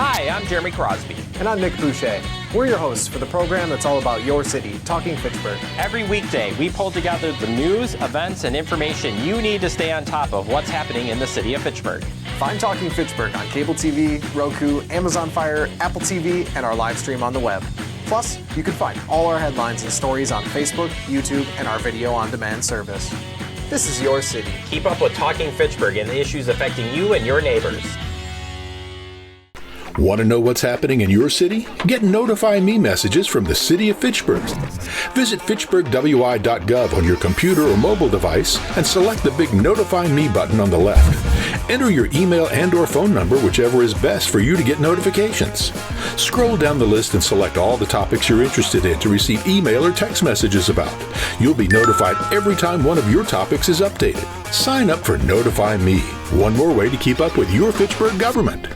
Hi, I'm Jeremy Crosby. And I'm Nick Boucher. We're your hosts for the program that's all about your city, Talking Fitchburg. Every weekday, we pull together the news, events, and information you need to stay on top of what's happening in the city of Fitchburg. Find Talking Fitchburg on cable TV, Roku, Amazon Fire, Apple TV, and our live stream on the web. Plus, you can find all our headlines and stories on Facebook, YouTube, and our video on demand service. This is your city. Keep up with Talking Fitchburg and the issues affecting you and your neighbors. Want to know what's happening in your city? Get Notify Me messages from the City of Fitchburg. Visit fitchburgwi.gov on your computer or mobile device and select the big Notify Me button on the left. Enter your email and/or phone number, whichever is best for you to get notifications. Scroll down the list and select all the topics you're interested in to receive email or text messages about. You'll be notified every time one of your topics is updated. Sign up for Notify Me, one more way to keep up with your Fitchburg government.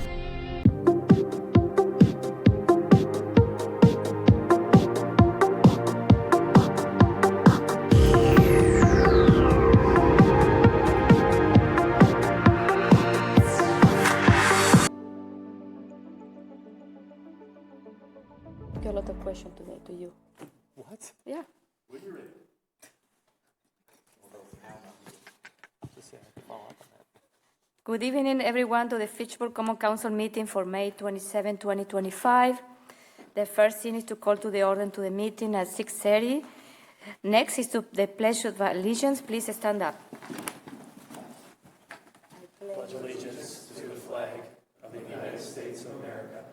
A lot of questions today to you. What? Yeah. When you're ready. Just follow up on that. Good evening, everyone, to the Fitchburg Common Council meeting for May 27, 2025. The first thing is to call to the order to the meeting at 6:30. Next is to the Pledge of Allegiance. Please stand up. Pledge allegiance to the flag of the United States of America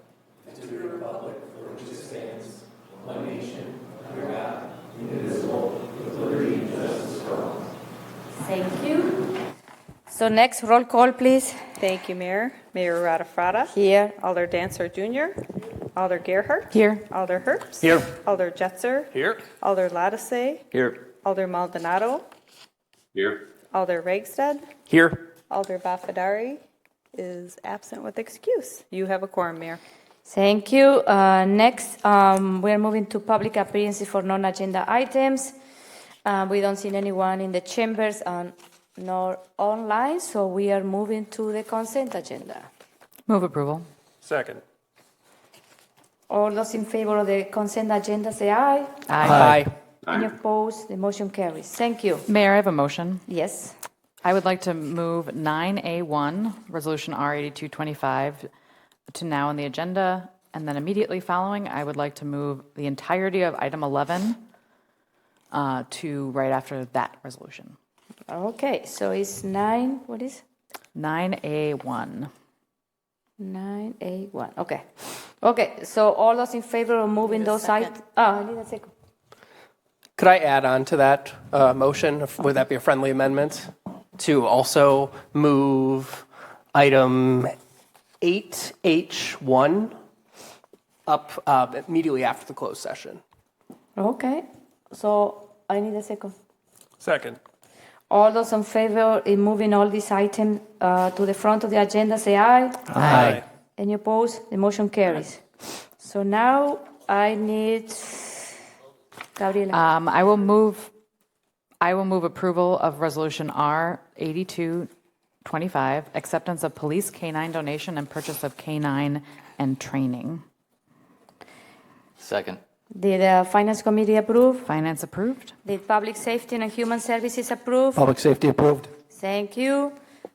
and to the republic for which it stands, one nation, under God, indivisible, with liberty and justice for all. Thank you. So next, roll call, please. Thank you, Mayor. Mayor Radafrada. Here. Alder Dancer Jr. Alder Gerhardt. Here. Alder Herbst. Here. Alder Jetzer. Here. Alder Lattice. Here. Alder Maldonado. Here. Alder Ragsted. Here. Alder Bafadari is absent with excuse. You have a quorum, Mayor. Thank you. Next, we are moving to public appearances for non-agenda items. We don't see anyone in the chambers nor online, so we are moving to the consent agenda. Move approval. Second. All those in favor of the consent agenda say aye. Aye. Any opposed? The motion carries. Thank you. Mayor, I have a motion. Yes. I would like to move 9A1, Resolution R8225, to now on the agenda, and then immediately following, I would like to move the entirety of item 11 to right after that resolution. Okay, so it's 9, what is? 9A1. 9A1, okay. Okay, so all those in favor of moving those items? I need a second. Could I add on to that motion? Would that be a friendly amendment? To also move item 8H1 up immediately after the closed session. Okay, so I need a second. Second. All those in favor in moving all these items to the front of the agenda, say aye. Aye. Any opposed? The motion carries. So now I need Gabriela. I will move approval of Resolution R8225, acceptance of police canine donation and purchase of canine and training. Second. Did the Finance Committee approve? Finance approved. Did Public Safety and Human Services approve? Public safety approved. Thank you.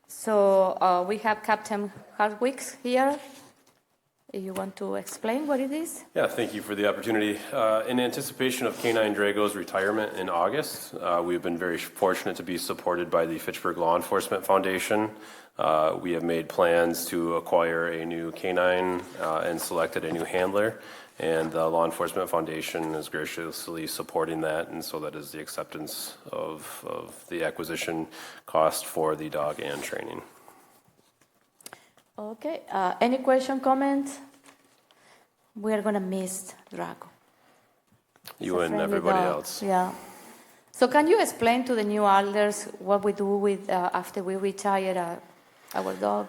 So we have Captain Hardwicks here. You want to explain what it is? Yeah, thank you for the opportunity. In anticipation of K9 Drago's retirement in August, we've been very fortunate to be supported by the Fitchburg Law Enforcement Foundation. We have made plans to acquire a new K9 and selected a new handler. And the Law Enforcement Foundation is graciously supporting that, and so that is the acceptance of the acquisition cost for the dog and training. Okay. Any question, comments? We are going to miss Drago. You and everybody else. Yeah. So can you explain to the new alders what we do with after we retire our dog?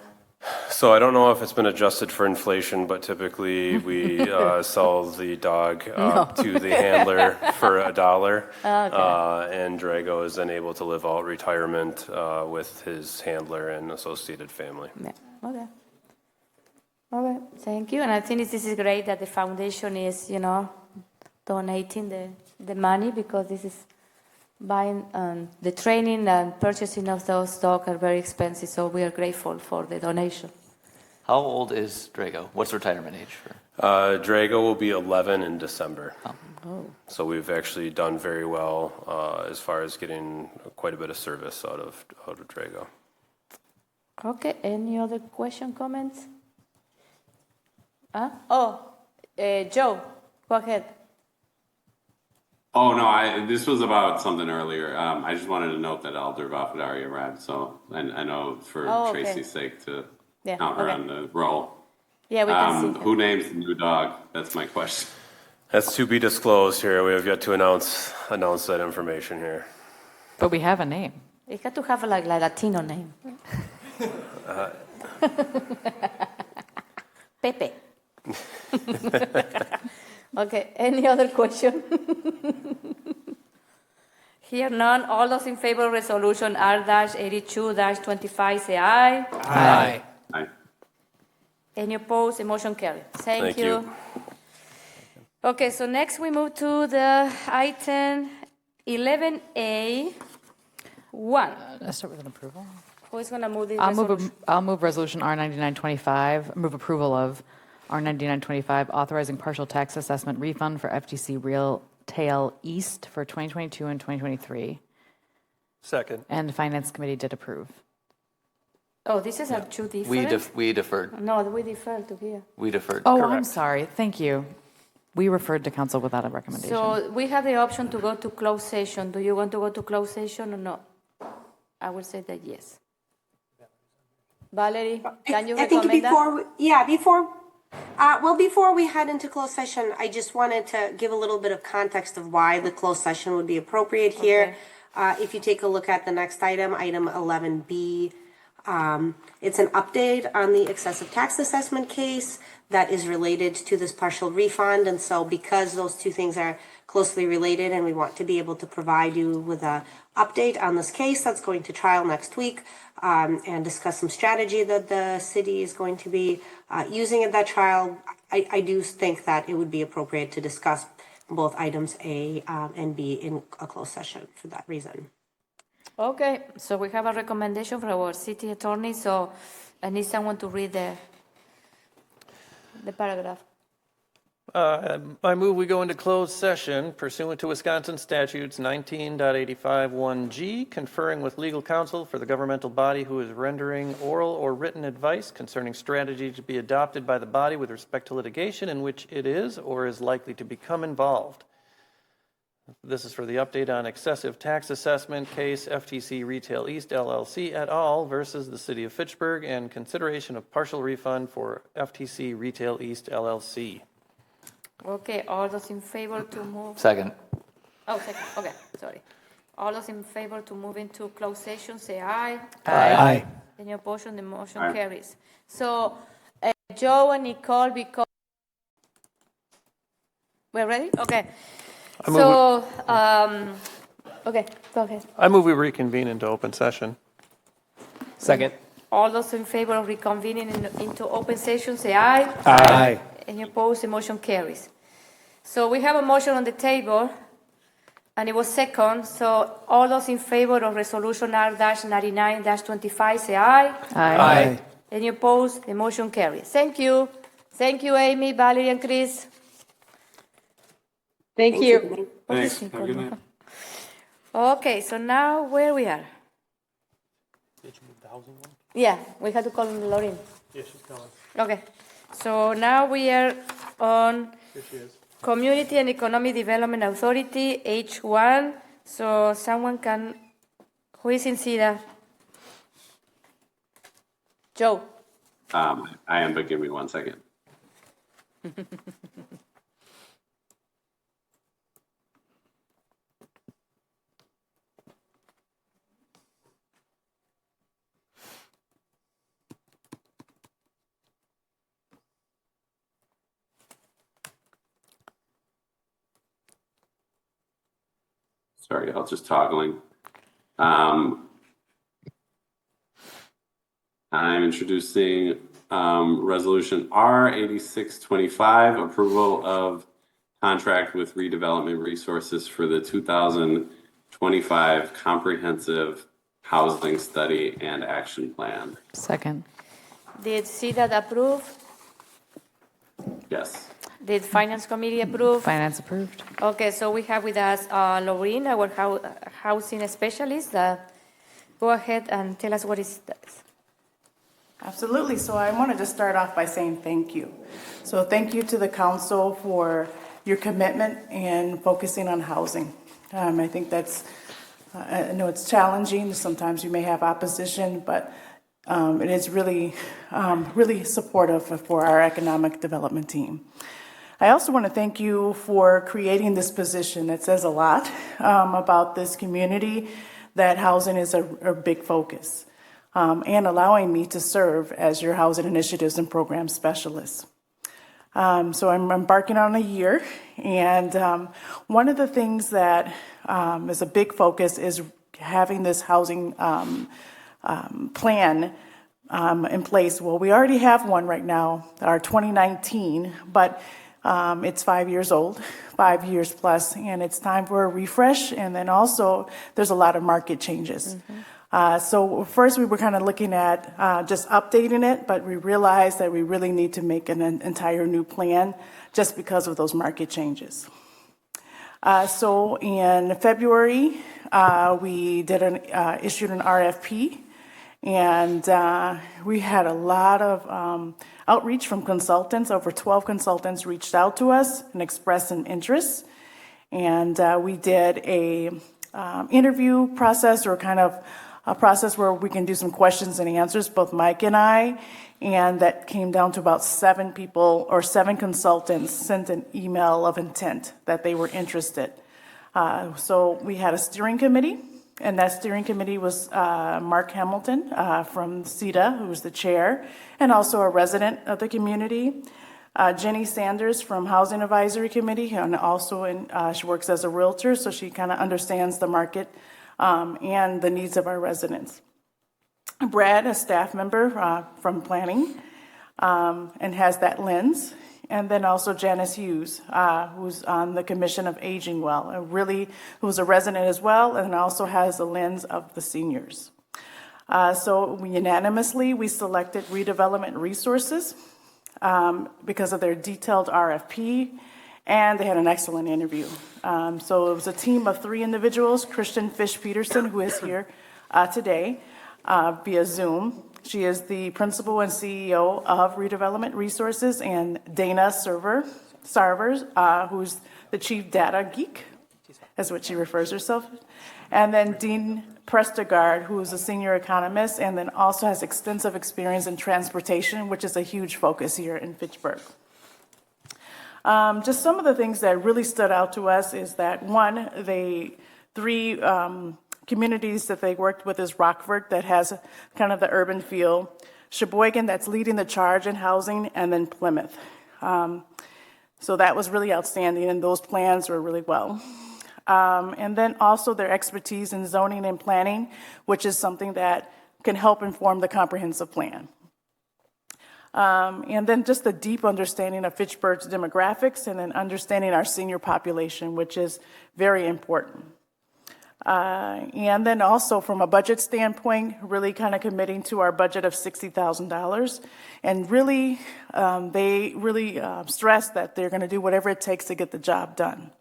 So I don't know if it's been adjusted for inflation, but typically we sell the dog to the handler for $1. Okay. And Drago is then able to live out retirement with his handler and associated family. Yeah. Okay. Okay, thank you. And I think this is great that the foundation is, donating the money, because this is buying the training and purchasing of those dogs are very expensive. So we are grateful for the donation. How old is Drago? What's retirement age for? Drago will be 11 in December. Oh. So we've actually done very well as far as getting quite a bit of service out of Drago. Okay, any other question, comments? Joe, go ahead. Oh, no, this was about something earlier. I just wanted to note that Alder Vafadari arrived, so I know for okay. Tracy's sake to Yeah, count her okay. on the roll. Yeah, we can see. Who names the new dog? That's my question. That's to be disclosed here. We have yet to announce that information here. But we have a name. It got to have like a Latino name. Pepe. Okay, any other question? Here none. All those in favor of resolution R-82-25 say aye. Aye. Aye. Any opposed? The motion carried. Thank Thank you. you. Okay, so next we move to the item 11A1. Let's start with an approval. Who is going to move this I'll resolution? move resolution R9925, move approval of R9925, authorizing partial tax assessment refund for FTC Retail East for 2022 and 2023. Second. And the Finance Committee did approve. Oh, this is two different? We deferred. No, we defer to here. We deferred. Oh, Correct. I'm sorry. Thank you. We referred to council without a recommendation. So we have the option to go to closed session. Do you want to go to closed session or no? I will say that yes. Valerie, can you I think recommend that? before we head into closed session, I just wanted to give a little bit of context of why the closed session would be appropriate here. If you take a look at the next item, item 11B, it's an update on the excessive tax assessment case that is related to this partial refund. And so because those two things are closely related and we want to be able to provide you with an update on this case that's going to trial next week, and discuss some strategy that the city is going to be using at that trial, I do think that it would be appropriate to discuss both items A and B in a closed session for that reason. Okay, so we have a recommendation from our city attorney, so I need someone to read the paragraph. I move we go into closed session pursuant to Wisconsin statutes 19.851G, conferring with legal counsel for the governmental body who is rendering oral or written advice concerning strategy to be adopted by the body with respect to litigation in which it is or is likely to become involved. This is for the update on excessive tax assessment case FTC Retail East LLC et al. Versus the City of Fitchburg and consideration of partial refund for FTC Retail East LLC. Okay, all those in favor to move? Second. Oh, second, okay, sorry. All those in favor to move into closed session, say aye. Aye. Any opposition, the motion Aye. carries. So, Joe and Nicole, because... We're ready? Okay. So, okay, go ahead. I move we reconvene into open session. Second. All those in favor of reconvening into open session, say aye. Aye. Any opposed, the motion carries. So we have a motion on the table, and it was second. So all those in favor of resolution R-99-25, say aye. Aye. Any opposed, the motion carries. Thank you. Thank you, Amy, Valerie, and Chris. Thank you. Thanks. Have a good night. Okay, so now where we are? Yeah, we had to call Lauren. Yeah, she's calling. Okay, so now we are on Community and Economic Development Authority, H1. So someone can, who is in CEDA? Joe. I am, but give me 1 second. Sorry, I was just toggling. I'm introducing Resolution R8625, approval of contract with redevelopment resources for the 2025 comprehensive housing study and action plan. Second. Did CDAT approve? Yes. Did Finance Committee approve? Finance approved. Okay, so we have with us Laureen, our housing specialist. Go ahead and tell us what is this. Absolutely. So I wanted to start off by saying thank you. So thank you to the council for your commitment and focusing on housing. I think that's, I know it's challenging. Sometimes you may have opposition, but it is really, really supportive for our economic development team. I also want to thank you for creating this position. It says a lot about this community, that housing is a big focus, and allowing me to serve as your housing initiatives and program specialist. So I'm embarking on a year, and one of the things that is a big focus is having this housing plan in place. Well, we already have one right now, our 2019, but it's 5 years old, 5 years plus, and it's time for a refresh. And then also there's a lot of market changes. So first we were kind of looking at just updating it, but we realized that we really need to make an entire new plan just because of those market changes. So in February, we did issued an RFP, and we had a lot of outreach from consultants. Over 12 consultants reached out to us and expressed an interest. And we did a interview process, or kind of a process where we can do some questions and answers, both Mike and I, and that came down to about 7 people, or 7 consultants sent an email of intent that they were interested. So we had a steering committee, and that steering committee was Mark Hamilton from CETA, who was the chair, and also a resident of the community. Jenny Sanders from Housing Advisory Committee, and also she works as a realtor, so she kind of understands the market and the needs of our residents. Brad, a staff member from planning, and has that lens. And then also Janice Hughes, who's on the Commission of Aging Well, who's a resident as well, and also has the lens of the seniors. So unanimously, we selected Redevelopment Resources because of their detailed RFP, and they had an excellent interview. So it was a team of 3 individuals: Christian Fish-Peterson, who is here today via Zoom. She is the principal and CEO of Redevelopment Resources, and Dana Sarvers, who's the chief data geek, is what she refers herself. And then Dean Prestegard, who's a senior economist, and then also has extensive experience in transportation, which is a huge focus here in Fitchburg. Just some of the things that really stood out to us is that, one, the 3 communities that they worked with is Rockford, that has kind of the urban feel, Sheboygan, that's leading the charge in housing, and then Plymouth. So that was really outstanding, and those plans were really well. And then also their expertise in zoning and planning, which is something that can help inform the comprehensive plan. And then just the deep understanding of Fitchburg's demographics, and then understanding our senior population, which is very important. And then also from a budget standpoint, really kind of committing to our budget of $60,000. And really, they really stress that they're going to do whatever it takes to get the job done.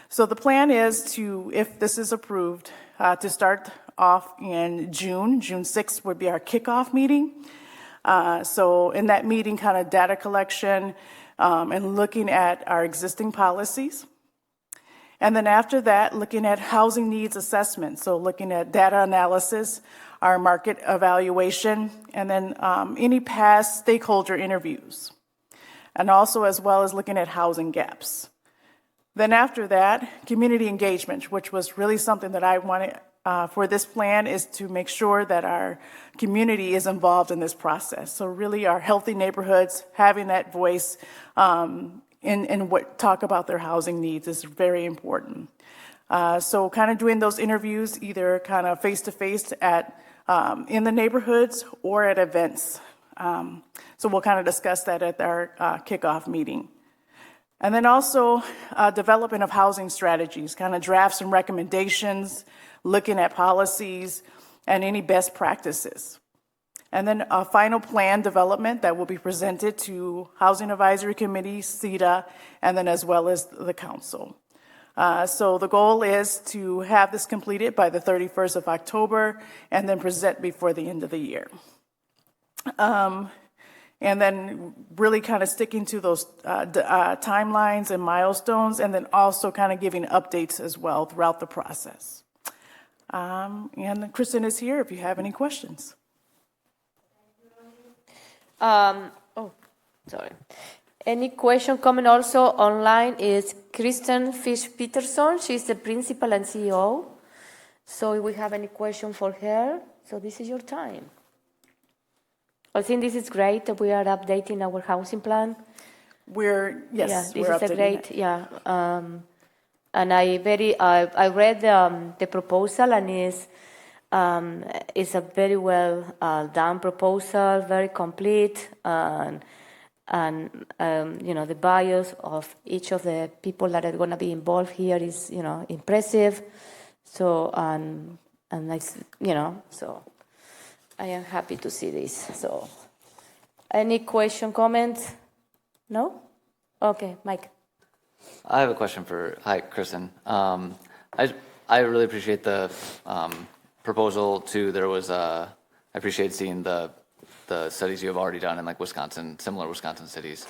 So the plan is to, if this is approved, to start off in June. June 6th would be our kickoff meeting. So in that meeting, kind of data collection and looking at our existing policies. And then after that, looking at housing needs assessment. So looking at data analysis, our market evaluation, and then any past stakeholder interviews. And also as well as looking at housing gaps. Then after that, community engagement, which was really something that I wanted for this plan, is to make sure that our community is involved in this process. So really our healthy neighborhoods, having that voice in what talk about their housing needs is very important. So kind of doing those interviews either kind of face-to-face at in the neighborhoods or at events So we'll kind of discuss that at our kickoff meeting. And then also development of housing strategies, kind of draft some recommendations, looking at policies and any best practices. And then a final plan development that will be presented to Housing Advisory Committee, CETA, and then as well as the council. So the goal is to have this completed by the 31st of October and then present before the end of the year. And then really kind of sticking to those timelines and milestones, and then also kind of giving updates as well throughout the process. And Kristen is here if you have any questions. Any question coming also online is Kristen Fish-Peterson. She's the principal and CEO. So if we have any question for her, so this is your time. I think this is great that we are updating our housing plan. We're great, yeah. And I read the proposal, and it's a very well done proposal, very complete, and the bios of each of the people that are going to be involved here is impressive. So so I am happy to see this. So, any question, comments? No? Okay, Mike. I have a question hi, Kristen. I really appreciate the proposal too. I appreciate seeing the studies you have already done in like Wisconsin, similar Wisconsin cities.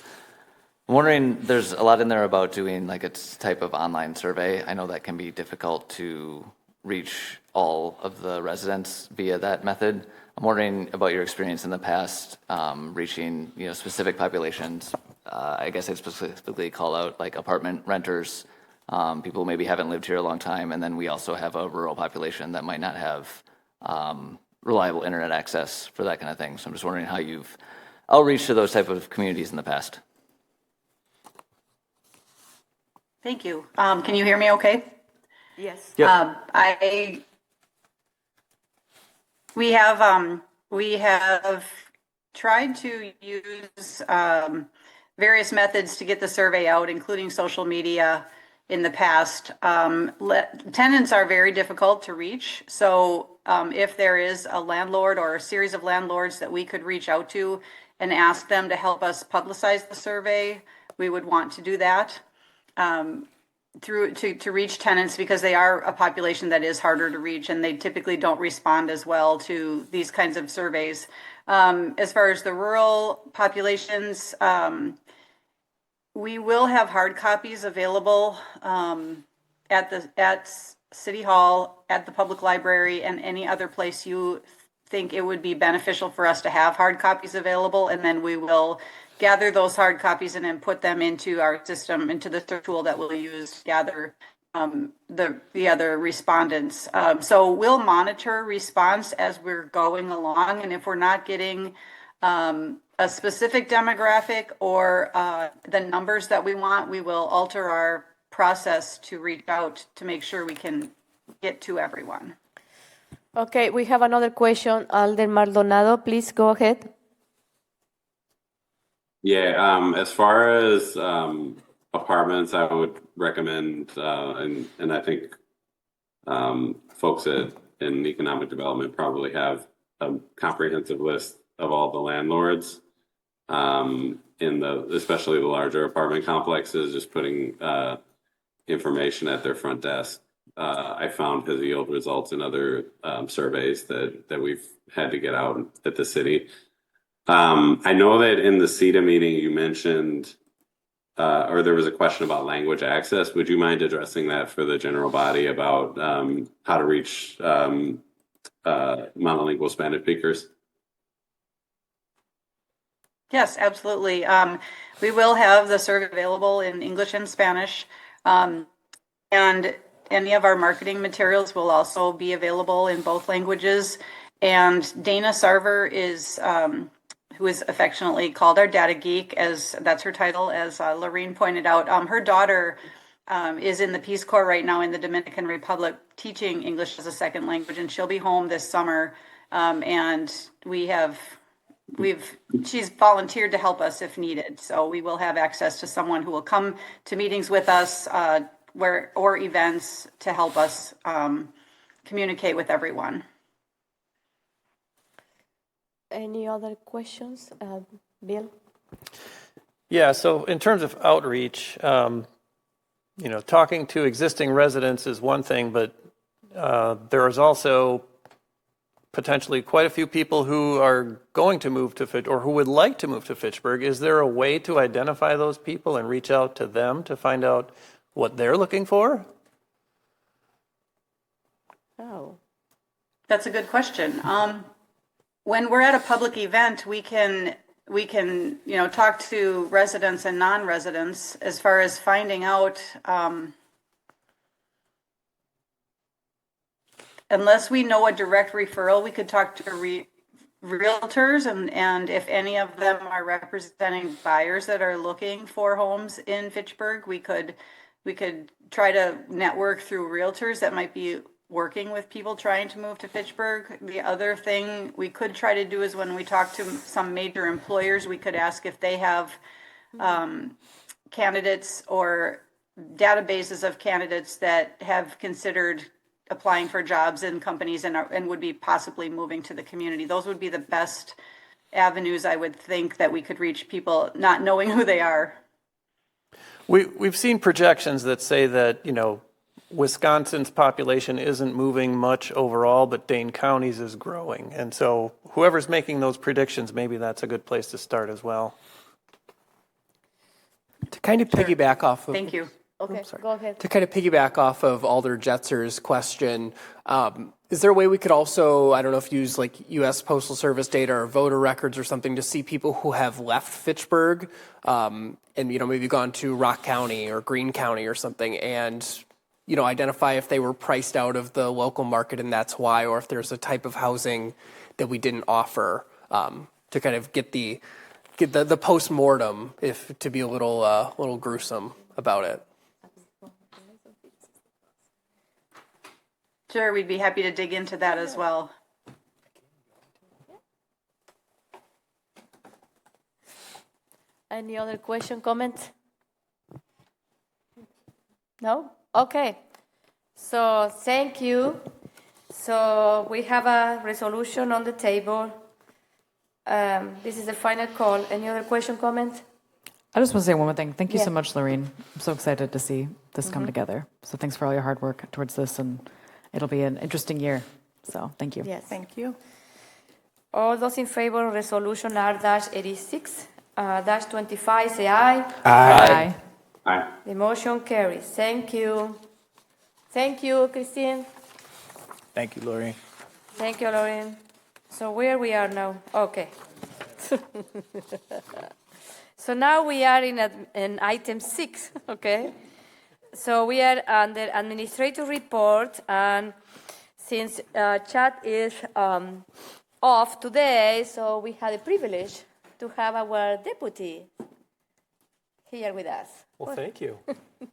I'm wondering, there's a lot in there about doing like a type of online survey. I know that can be difficult to reach all of the residents via that method. I'm wondering about your experience in the past reaching specific populations. I guess I'd specifically call out like apartment renters, people who maybe haven't lived here a long time, and then we also have a rural population that might not have reliable internet access for that kind of thing. So I'm just wondering how you've outreached to those type of communities in the past. Thank you. Can you hear me okay? Yes. Yep. We have tried to use various methods to get the survey out, including social media in the past. Tenants are very difficult to reach. So if there is a landlord or a series of landlords that we could reach out to and ask them to help us publicize the survey, we would want to do that. To reach tenants, because they are a population that is harder to reach, and they typically don't respond as well to these kinds of surveys. As far as the rural populations, we will have hard copies available at City Hall, at the public library, and any other place you think it would be beneficial for us to have hard copies available, and then we will gather those hard copies and then put them into our system, into the tool that we'll use to gather the other respondents. So we'll monitor response as we're going along, and if we're not getting a specific demographic or the numbers that we want, we will alter our process to reach out to make sure we can get to everyone. Okay, we have another question. Alden Maldonado, please go ahead. Yeah, as far as apartments, I would recommend, and I think folks in economic development probably have a comprehensive list of all the landlords especially the larger apartment complexes, just putting information at their front desk. I found has yield results in other surveys that we've had to get out at the city. I know that in the CETA meeting you mentioned, or there was a question about language access. Would you mind addressing that for the general body about how to reach monolingual Spanish speakers? Yes, absolutely. We will have the survey available in English and Spanish, and any of our marketing materials will also be available in both languages. And Dana Sarver is who is affectionately called our data geek, as that's her title, as Lorene pointed out. Her daughter is in the Peace Corps right now in the Dominican Republic teaching English as a second language, and she'll be home this summer. And we have she's volunteered to help us if needed. So we will have access to someone who will come to meetings with us or events to help us communicate with everyone. Any other questions? Bill? Yeah, so in terms of outreach, talking to existing residents is one thing, but there is also potentially quite a few people who are going to move to Fitchburg or who would like to move to Fitchburg. Is there a way to identify those people and reach out to them to find out what they're looking for? Oh. That's a good question. When we're at a public event, we can talk to residents and non-residents as far as finding out. Unless we know a direct referral, we could talk to realtors, and if any of them are representing buyers that are looking for homes in Fitchburg, we could try to network through realtors that might be working with people trying to move to Fitchburg. The other thing we could try to do is when we talk to some major employers, we could ask if they have candidates or databases of candidates that have considered applying for jobs in companies and would be possibly moving to the community. Those would be the best avenues, I would think, that we could reach people not knowing who they are. We've seen projections that say that, Wisconsin's population isn't moving much overall, but Dane County's is growing. And so whoever's making those predictions, maybe that's a good place to start as well. To kind of piggyback off of... Thank you. Okay, go ahead. To kind of piggyback off of Alder Jetzer's question, is there a way we could also, I don't know if you use like U.S. Postal Service data or voter records or something to see people who have left Fitchburg and, maybe gone to Rock County or Greene County or something and, identify if they were priced out of the local market and that's why, or if there's a type of housing that we didn't offer to kind of get the post-mortem, if to be a little gruesome about it. Sure, we'd be happy to dig into that as well. Any other question, comment? No? Okay. So thank you. So we have a resolution on the table. This is the final call. Any other question, comment? I just want to say one more thing. Thank you so much, Lorene. I'm so excited to see this come together. So thanks for all your hard work towards this, and it'll be an interesting year. So thank you. Yes. Thank you. All those in favor of resolution R-86-25, say aye. Aye. Aye. The motion carries. Thank you. Thank you, Christine. Thank you, Lori. Thank you, Lauren. So where we are now? Okay. So now we are in item 6, okay? So we are under administrative report, and since Chad is off today, so we had the privilege to have our deputy here with us. Well, thank you.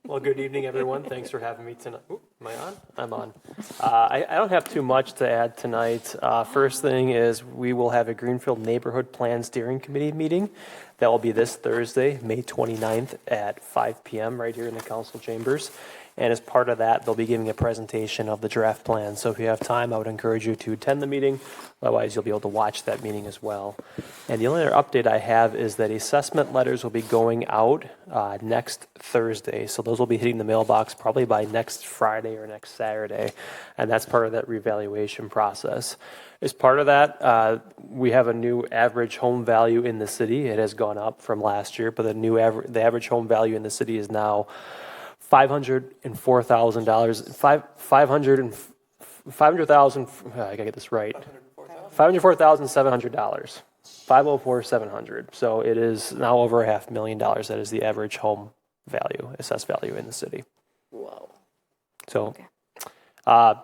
Well, good evening, everyone. Thanks for having me tonight. Ooh, am I on? I'm on. I don't have too much to add tonight. First thing is we will have a Greenfield Neighborhood Plan Steering Committee meeting. That will be this Thursday, May 29th at 5 p.m. right here in the council chambers. And as part of that, they'll be giving a presentation of the draft plan. So if you have time, I would encourage you to attend the meeting. Otherwise, you'll be able to watch that meeting as well. And the only other update I have is that assessment letters will be going out next Thursday. So those will be hitting the mailbox probably by next Friday or next Saturday. And that's part of that revaluation process. As part of that, we have a new average home value in the city. It has gone up from last year, but the average home value in the city is now $504,000. $500,000. I gotta get this right. $504,700. $504,700. So it is now over $500,000. That is the average home value, assessed value in the city. Wow. So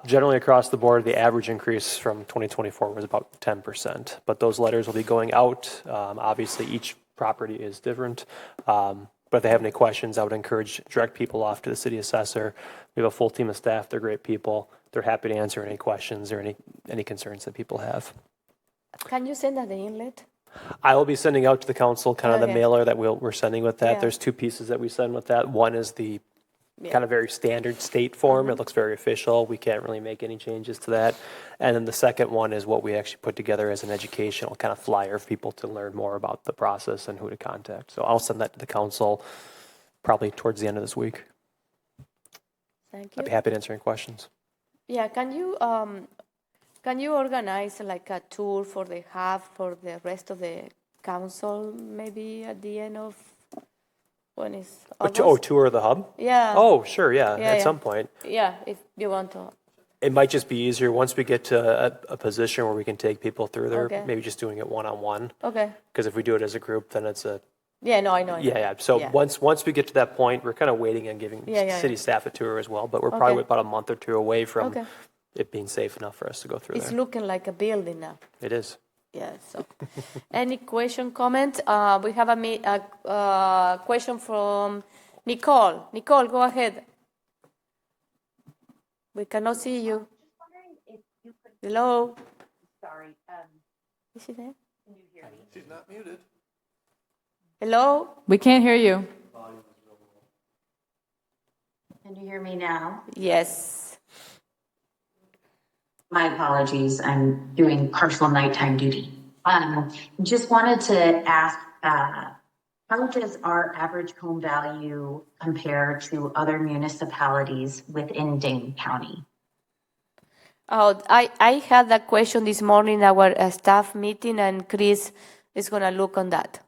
generally across the board, the average increase from 2024 was about 10%. But those letters will be going out. Obviously, each property is different. But if they have any questions, I would encourage direct people off to the city assessor. We have a full team of staff. They're great people. They're happy to answer any questions or any concerns that people have. Can you send us the inlet? I will be sending out to the council kind of the Okay. mailer that we're sending with that. Yeah. There's two pieces that we send with that. One is the Yeah. kind of very standard state form. It looks very official. We can't really make any changes to that. And then the second one is what we actually put together as an educational kind of flyer for people to learn more about the process and who to contact. So I'll send that to the council probably towards the end of this week. Thank I'd be you. happy to answer any questions. Yeah, can you organize like a tour for the hub for the rest of the council, maybe at the end of when is August? Tour of the hub? Yeah. Oh, sure, yeah, Yeah, at yeah. some point. Yeah, if you want to. It might just be easier once we get to a position where we can take people through there, Okay. maybe just doing it one-on-one. Okay. Because if we do it as a group, then it's a Yeah, no, I know. yeah. So Yeah. once we get to that point, we're kind of waiting on giving Yeah. city staff a tour as well. But we're probably Okay. about a month or two away from Okay. it being safe enough for us to go through It's there. looking like a building now. It is. Yeah. So, any question, comment? We have a question from Nicole. Nicole, go ahead. We cannot see you. Hello. Sorry. Is she there? Can you hear me? She's not muted. Hello. We can't hear you. Can you hear me now? Yes. My apologies. I'm doing partial nighttime duty. Just wanted to ask, how does our average home value compare to other municipalities within Dane County? Oh, I had that question this morning at our staff meeting, and Chris is going to look on that.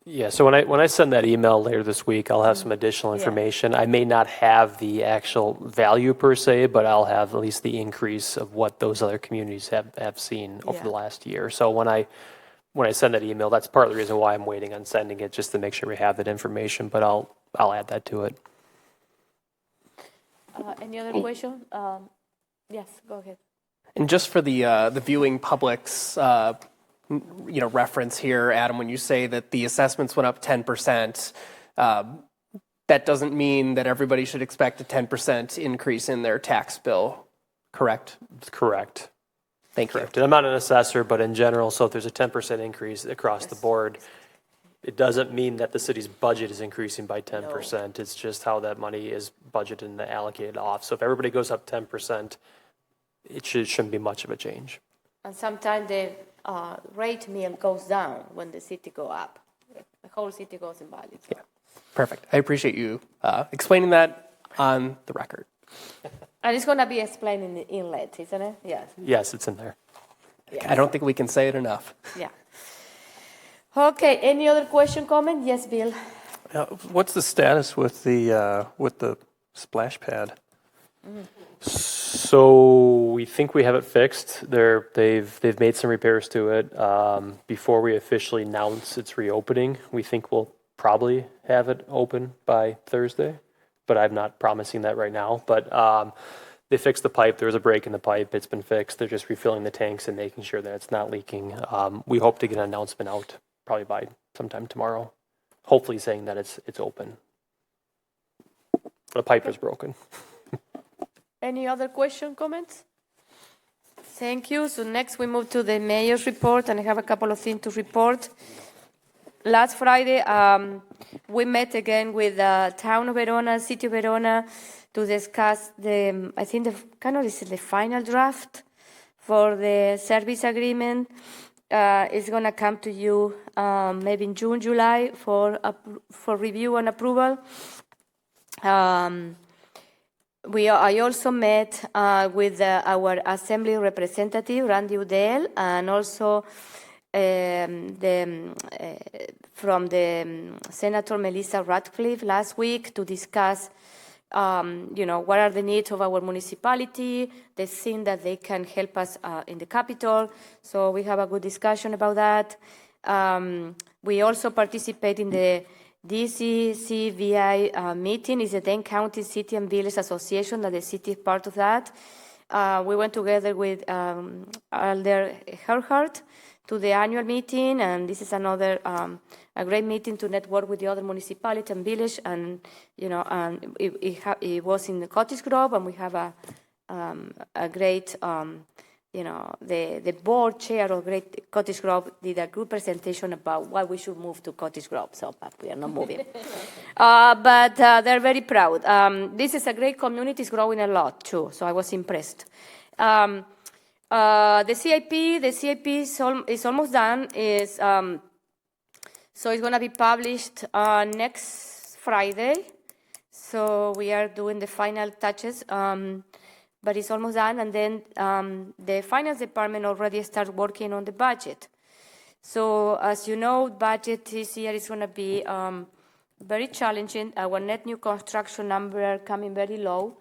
Yeah, so when I send that email later this week, I'll have some additional information. I may not have the actual value per se, but I'll have at least the increase of what those other communities have seen over the last year. So when I send that email, that's part of the reason why I'm waiting on sending it, just to make sure we have that information, but I'll add that to it. Any other question? Yes, go ahead. And just for the viewing public's reference here, Adam, when you say that the assessments went up 10%, that doesn't mean that everybody should expect a 10% increase in their tax bill, correct? Correct. Thank you. And I'm not an assessor, but in general, so if there's a 10% increase across the board, it doesn't mean that the city's budget is increasing by 10%. It's just how that money is budgeted and allocated off. So if everybody goes up 10%, it shouldn't be much of a change. And sometimes the rate meal goes down when the city go up. The whole city goes in value. So. Yeah, perfect. I appreciate you explaining that on the record. And it's going to be explained in the inlet, isn't it? Yes. Yes, it's in there. I don't think we can say it enough. Yeah. Okay, any other question, comment? Yes, Bill. What's the status with the splash pad? So we think we have it fixed. They've made some repairs to it. Before we officially announce its reopening, we think we'll probably have it open by Thursday, but I'm not promising that right now. But they fixed the pipe. There was a break in the pipe. It's been fixed. They're just refilling the tanks and making sure that it's not leaking. We hope to get an announcement out probably by sometime tomorrow, hopefully saying that it's open. The pipe is broken. Any other question, comments? Thank you. So next we move to the mayor's report, and I have a couple of things to report. Last Friday, we met again with the town of Verona, city of Verona, to discuss this is the final draft for the service agreement. It's going to come to you maybe in June, July for review and approval. I also met with our assembly representative, Randy Udell, and also from the Senator Melissa Ratcliffe last week to discuss, what are the needs of our municipality, the thing that they can help us in the capital. So we have a good discussion about that. We also participate in the DCCVI meeting. Is the Dane County City and Village Association, that the city is part of that. We went together with Alder Herhart to the annual meeting, and this is another a great meeting to network with the other municipality and village, and it was in the Cottage Grove, and we have a great the board chair of Great Cottage Grove did a good presentation about why we should move to Cottage Grove. So, but we are not moving. But they're very proud. This is a great community. It's growing a lot too. So I was impressed. The CIP is almost done. So it's going to be published next Friday. So we are doing the final touches, but it's almost done. And then the finance department already started working on the budget. So as you know, budget this year is going to be very challenging. Our net new construction number are coming very low.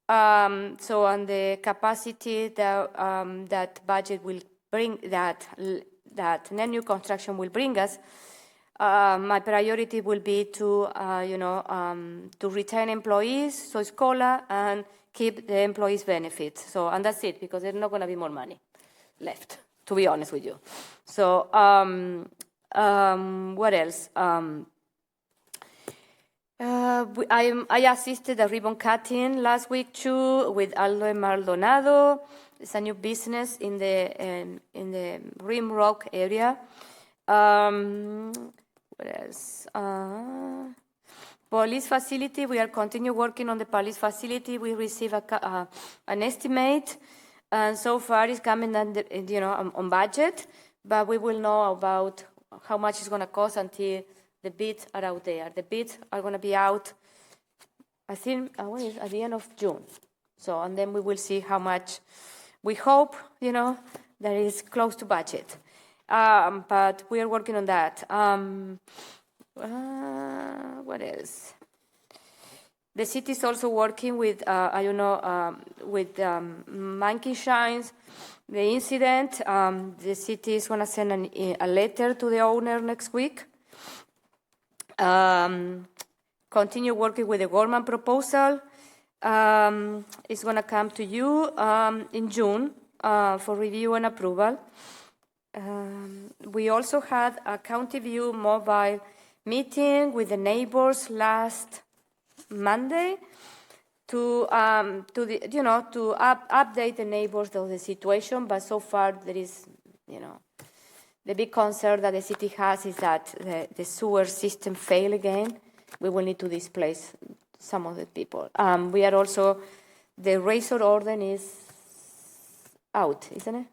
So on the capacity that budget will bring, that net new construction will bring us, my priority will be to retain employees, so it's COLA, and keep the employees' benefits. So, and that's it, because there's not going to be more money left, to be honest with you. So, what else? I assisted a ribbon cutting last week too with Aldo Maldonado. It's a new business in the Rim Rock area. What else? Police facility. We are continue working on the police facility. We receive an estimate, and so far it's coming under, on budget. But we will know about how much it's going to cost until the bids are out there. The bids are going to be out, I think, at the end of June. So, and then we will see how much. We hope, that is close to budget. But we are working on that. What else? The city is also working with, Monkey Shines. The incident, the city is going to send a letter to the owner next week. Continue working with the government proposal. It's going to come to you in June for review and approval. We also had a County View mobile meeting with the neighbors last Monday to update the neighbors of the situation. But so far there is, the big concern that the city has is that the sewer system failed again. We will need to displace some of the people. We are also, the razor order is out, isn't it?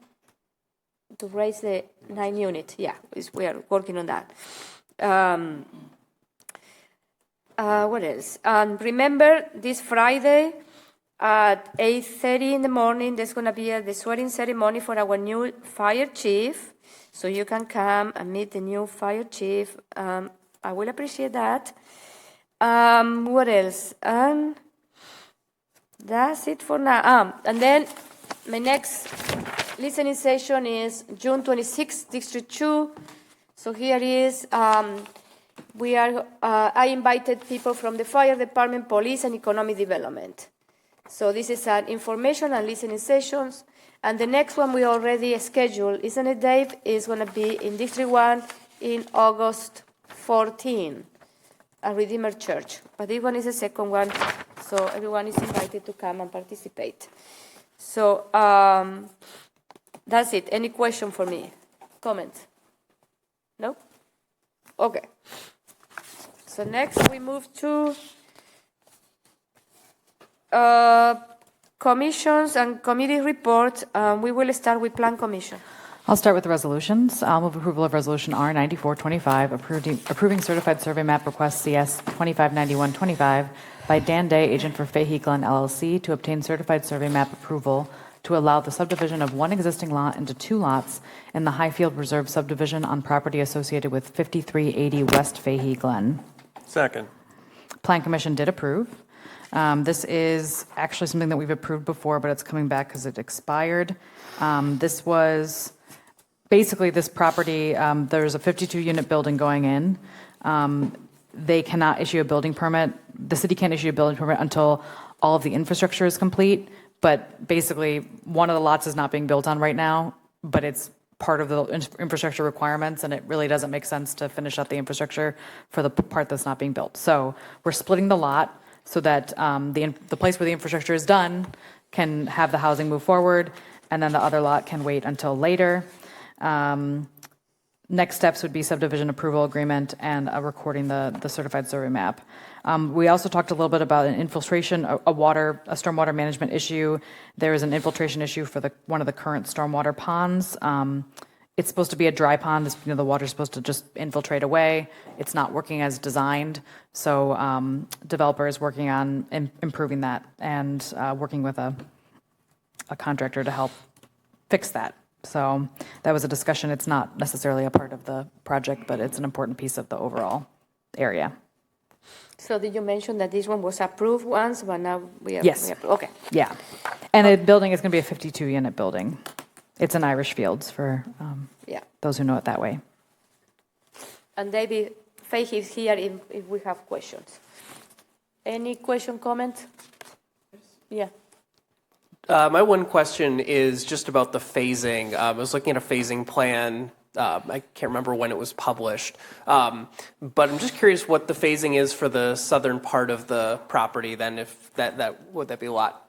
To raise the 9 unit. Yeah, we are working on that. What else? Remember, this Friday at 8:30 in the morning, there's going to be the swearing ceremony for our new fire chief. So you can come and meet the new fire chief. I will appreciate that. What else? That's it for now. And then my next listening session is June 26th, District 2. So here is, I invited people from the fire department, police, and economic development. So this is an information and listening sessions. And the next one we already scheduled, isn't it, Dave? Is going to be in District 1 in August 14, at Redeemer Church. But this one is the second one, so everyone is invited to come and participate. So that's it. Any question for me? Comments? No? Okay. So next we move to commissions and committee reports. We will start with Plan Commission. I'll start with the resolutions. I'll move approval of Resolution R9425, approving certified survey map request CS 259125 by Dan Day, agent for Fahey Glenn LLC, to obtain certified survey map approval to allow the subdivision of one existing lot into 2 lots in the Highfield Reserve subdivision on property associated with 5380 West Fahey Glen. Second. Plan Commission did approve. This is actually something that we've approved before, but it's coming back because it expired. This was basically this property. There's a 52-unit building going in. They cannot issue a building permit. The city can't issue a building permit until all of the infrastructure is complete. But basically, one of the lots is not being built on right now, but it's part of the infrastructure requirements, and it really doesn't make sense to finish up the infrastructure for the part that's not being built. So we're splitting the lot so that the place where the infrastructure is done can have the housing move forward. and then the other lot can wait until later. Next steps would be subdivision approval agreement and recording the certified survey map. We also talked a little bit about an infiltration, a stormwater management issue. There is an infiltration issue for one of the current stormwater ponds. It's supposed to be a dry pond. The water's supposed to just infiltrate away. It's not working as designed. So developer is working on improving that and working with a contractor to help fix that. So that was a discussion. It's not necessarily a part of the project, but it's an important piece of the overall area. So did you mention that this one was approved once, but now we have... Yes. Okay. Yeah. And the building is going to be a 52-unit building. It's in Irish Fields for those who know it that way. And David Fahey is here if we have questions. Any question, comment? Yeah. My one question is just about the phasing. I was looking at a phasing plan. I can't remember when it was published. But I'm just curious what the phasing is for the southern part of the property then, if would that be lot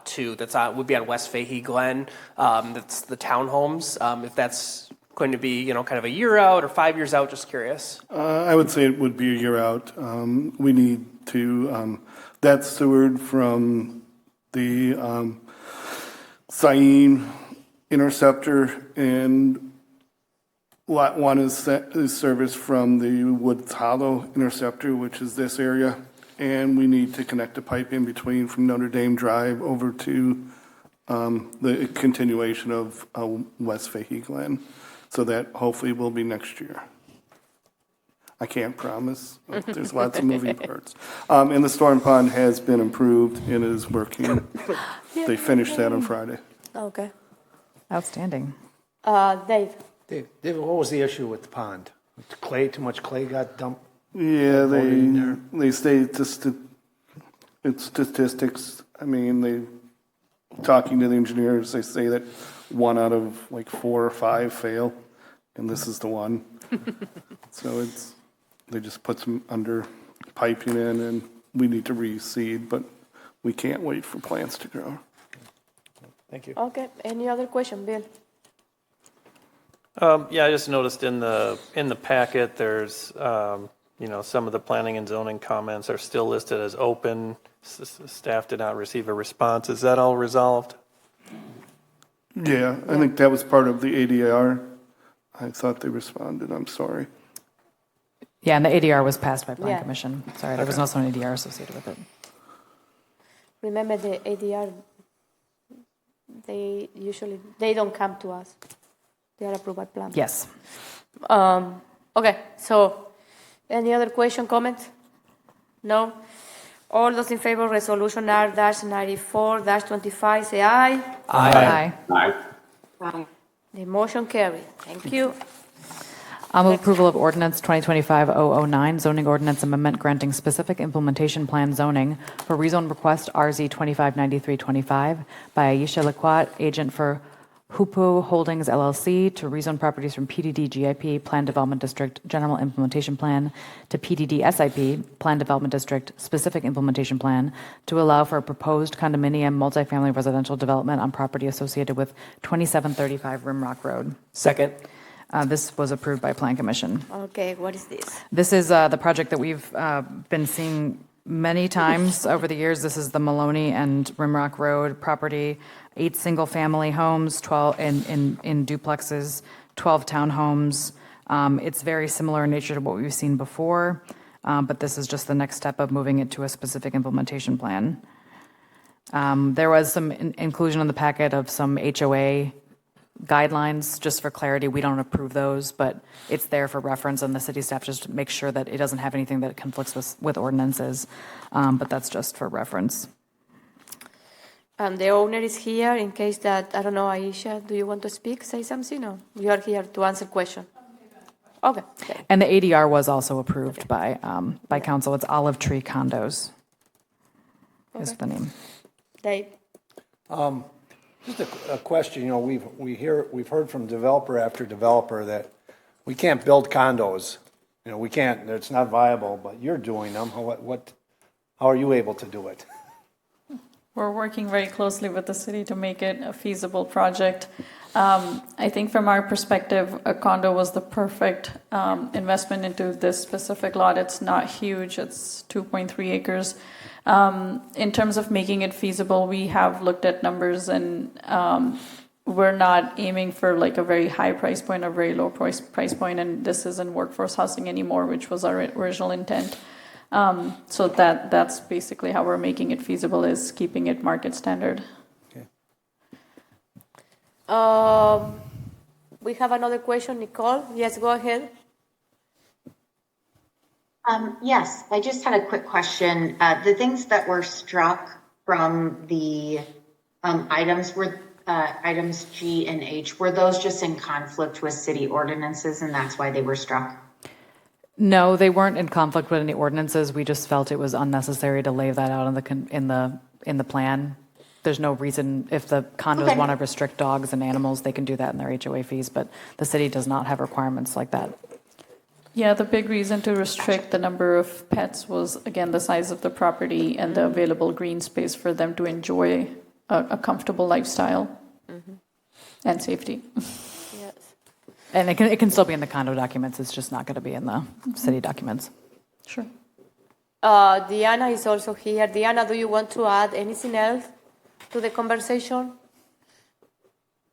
2 would be on West Fahey Glen, that's the townhomes, if that's going to be kind of a year out or 5 years out, just curious. I would say it would be a year out. We need to, that's Seward from the Syene Interceptor, and Lot 1 is serviced from the Woods Hollow Interceptor, which is this area, and we need to connect a pipe in between from Notre Dame Drive over to the continuation of West Fahey Glen, so that hopefully will be next year. I can't promise. There's lots of moving parts. And the storm pond has been improved and is working. They finished that on Friday. Okay. Outstanding. Dave, what was the issue with the pond? Clay, too much clay got dumped? Yeah, they say it's statistics. I mean, talking to the engineers, they say that 1 out of like 4 or 5 fail, and this is the one. So they just put some under piping in, and we need to reseed, but we can't wait for plants to grow. Thank you. Okay. Any other question, Bill? I just noticed in the packet, there's some of the planning and zoning comments are still listed as open. Staff did not receive a response. Is that all resolved? Yeah, I think that was part of the ADR. I thought they responded. I'm sorry. Yeah, and the ADR was passed by Plan Commission. Sorry, there was also an ADR associated with it. Remember the ADR, they don't come to us. They are approved by Plan. Yes. Okay, so any other question, comment? No? All those in favor of resolution R-94-25 say aye. Aye. Aye. The motion carried. Thank you. I'll move approval of ordinance 2025-009, zoning ordinance amendment granting specific implementation plan zoning for rezone request RZ 259325 by Aisha Laquat, agent for Hupu Holdings LLC, to rezone properties from PDD GIP Plan Development District General Implementation Plan to PDD SIP Plan Development District Specific Implementation Plan to allow for a proposed condominium multifamily residential development on property associated with 2735 Rimrock Road. Second. This was approved by Plan Commission. Okay, what is this? This is the project that we've been seeing many times over the years. This is the Maloney and Rimrock Road property, 8 single-family homes, 12 in duplexes, 12 townhomes. It's very similar in nature to what we've seen before, but this is just the next step of moving it to a specific implementation plan. There was some inclusion in the packet of some HOA guidelines. Just for clarity, we don't approve those, but it's there for reference, and the city staff just makes sure that it doesn't have anything that conflicts with ordinances, but that's just for reference. The owner is here in case that, I don't know, Aisha, do you want to speak, say something? No, you are here to answer question. Okay. And the ADR was also approved by council. It's Olive Tree Condos is the name. Dave? Just a question. We've heard from developer after developer that we can't build condos. We can't. It's not viable. But you're doing them. How are you able to do it? We're working very closely with the city to make it a feasible project. I think from our perspective, a condo was the perfect investment into this specific lot. It's not huge, it's 2.3 acres. In terms of making it feasible, we have looked at numbers, and we're not aiming for like a very high price point or very low price point, and this isn't workforce housing anymore, which was our original intent. So that's basically how we're making it feasible, is keeping it market standard. We have another question, Nicole. Yes, go ahead. Yes, I just had a quick question. The things that were struck from the items were items G and H. Were those just in conflict with city ordinances, and that's why they were struck? No, they weren't in conflict with any ordinances. We just felt it was unnecessary to lay that out in the plan. There's no reason, if the condos want to restrict dogs and animals, they can do that in their HOA fees, but the city does not have requirements like that. Yeah, the big reason to restrict the number of pets was, again, the size of the property and the available green space for them to enjoy a comfortable lifestyle and safety. Yes. And it can still be in the condo documents. It's just not going to be in the city documents. Sure. Diana is also here. Diana, do you want to add anything else to the conversation?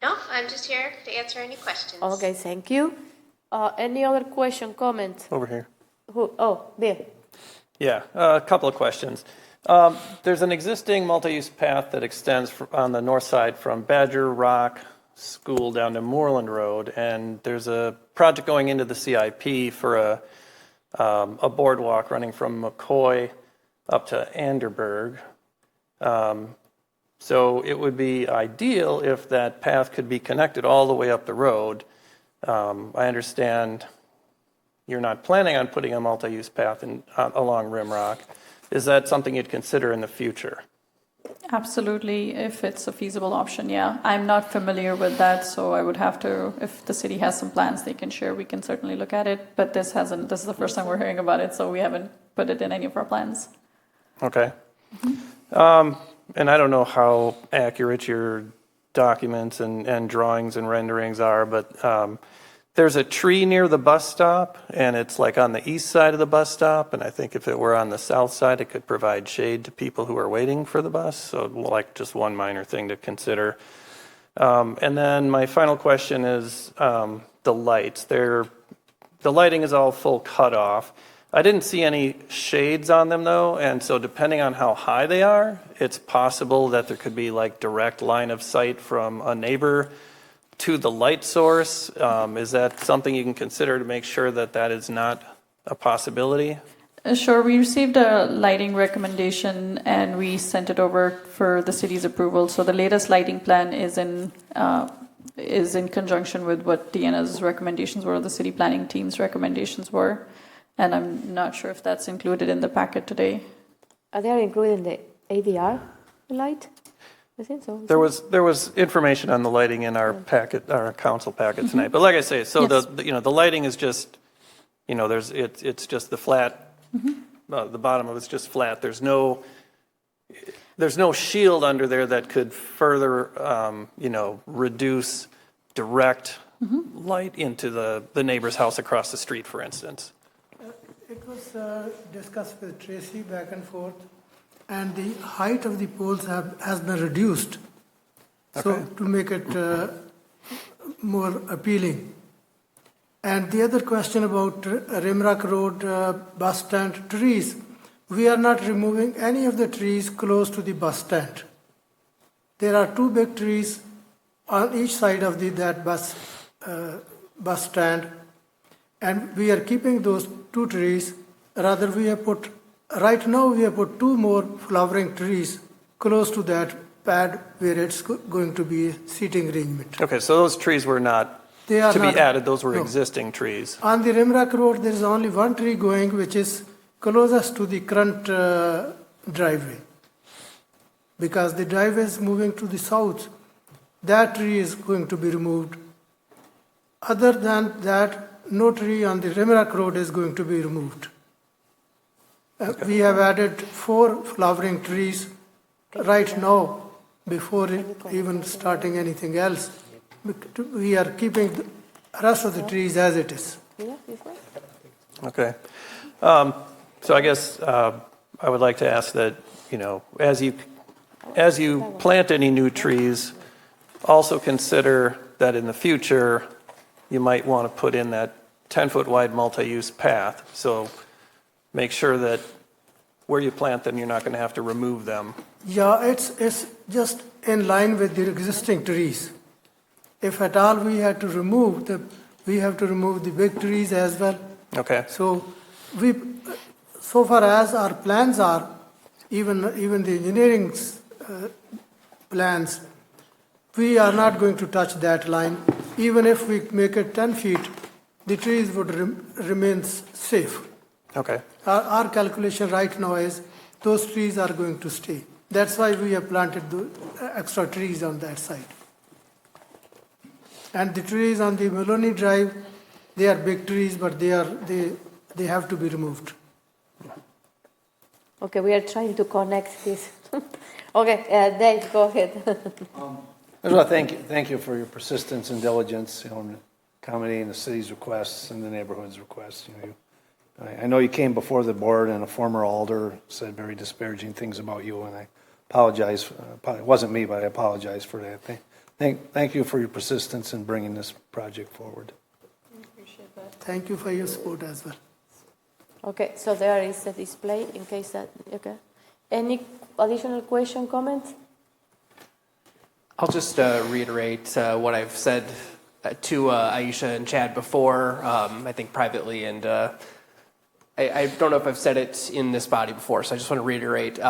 No, I'm just here to answer any questions. Okay, thank you. Any other question, comment? Over here. Oh, Bill. Yeah, a couple of questions. There's an existing multi-use path that extends on the north side from Badger Rock School down to Moreland Road, and there's a project going into the CIP for a boardwalk running from McCoy up to Anderburg. So it would be ideal if that path could be connected all the way up the road. I understand you're not planning on putting a multi-use path along Rimrock. Is that something you'd consider in the future? Absolutely, if it's a feasible option, yeah. I'm not familiar with that, so I would have to, if the city has some plans they can share, we can certainly look at it. But this is the first time we're hearing about it, so we haven't put it in any of our plans. Okay. And I don't know how accurate your documents and drawings and renderings are, but there's a tree near the bus stop, and it's like on the east side of the bus stop, and I think if it were on the south side, it could provide shade to people who are waiting for the bus, so like just one minor thing to consider. And then my final question is the lights. The lighting is all full cutoff. I didn't see any shades on them though, and so depending on how high they are, it's possible that there could be like direct line of sight from a neighbor to the light source. Is that something you can consider to make sure that that is not a possibility? Sure, we received a lighting recommendation and we sent it over for the city's approval. So the latest lighting plan is in conjunction with what Deanna's recommendations were, the city planning team's recommendations were. And I'm not sure if that's included in the packet today. Are they included in the ADR light? I think so. There was information on the lighting in our packet, our council packet tonight. But like I say, so yes. The lighting is just, it's just the flat. The bottom of it's just flat. There's no shield under there that could further, reduce direct light into the neighbor's house across the street, for instance. It was discussed with Tracy back and forth, and the height of the poles has been reduced, so to make it more appealing. And the other question about Rimrock Road bus stand trees, we are not removing any of the trees close to the bus stand. There are two big trees on each side of that bus stand, and we are keeping those two trees. Rather, right now we have put two more flowering trees close to that pad where it's going to be a seating arrangement. Okay, so those trees were not be added, those were existing trees. On the Rimrock Road, there is only one tree going, which is closest to the current driveway. Because the driveway is moving to the south, that tree is going to be removed. Other than that, no tree on the Rimrock Road is going to be removed. We have added 4 flowering trees right now, before even starting anything else, we are keeping the rest of the trees as it is. Okay. So I guess I would like to ask that, as you plant any new trees, also consider that in the future, you might want to put in that 10-foot wide multi-use path. So make sure that where you plant them, you're not going to have to remove them. Yeah, it's just in line with the existing trees. If at all we had to remove them, we have to remove the big trees as well. Okay. So so far as our plans are, even the engineering plans, we are not going to touch that line. Even if we make it 10 feet, the trees would remain safe. Okay. Our calculation right now is those trees are going to stay. That's why we have planted the extra trees on that side. And the trees on the Maloney Drive, they are big trees, but they have to be removed. Okay, we are trying to connect this. Okay, Dave, go ahead. I just want to thank you for your persistence and diligence, in accommodating the city's requests and the neighborhood's requests. I know you came before the board, and a former alder said very disparaging things about you, and I apologize. It wasn't me, but I apologize for that. Thank you for your persistence in bringing this project forward. Thank you for your support as well. Okay, so there is a display in case that, okay. Any additional question, comments? I'll just reiterate what I've said to Aisha and Chad before, I think privately, and I don't know if I've said it in this body before, so I just want to reiterate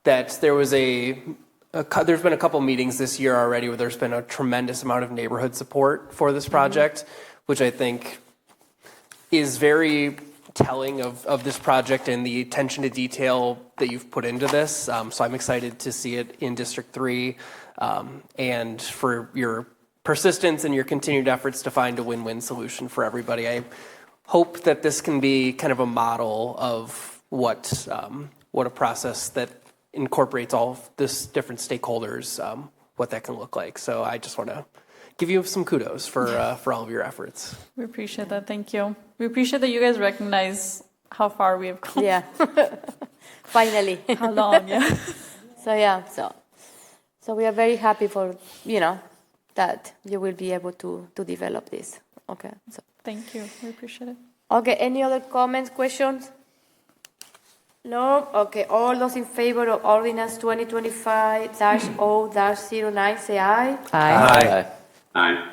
that there was there's been a couple meetings this year already where there's been a tremendous amount of neighborhood support for this project, which I think is very telling of this project and the attention to detail that you've put into this. So I'm excited to see it in District 3 and for your persistence and your continued efforts to find a win-win solution for everybody. I hope that this can be kind of a model of what a process that incorporates all of this different stakeholders, what that can look like. So I just want to give you some kudos for all of your efforts. We appreciate that. Thank you. We appreciate that you guys recognize how far we have come. Yeah. Finally. How long, yeah. So we are very happy for, that you will be able to develop this. Okay. So thank you. We appreciate it. Okay, any other comments, questions? No? Okay, all those in favor of Ordinance 2025-0-09, say aye. Aye. Aye.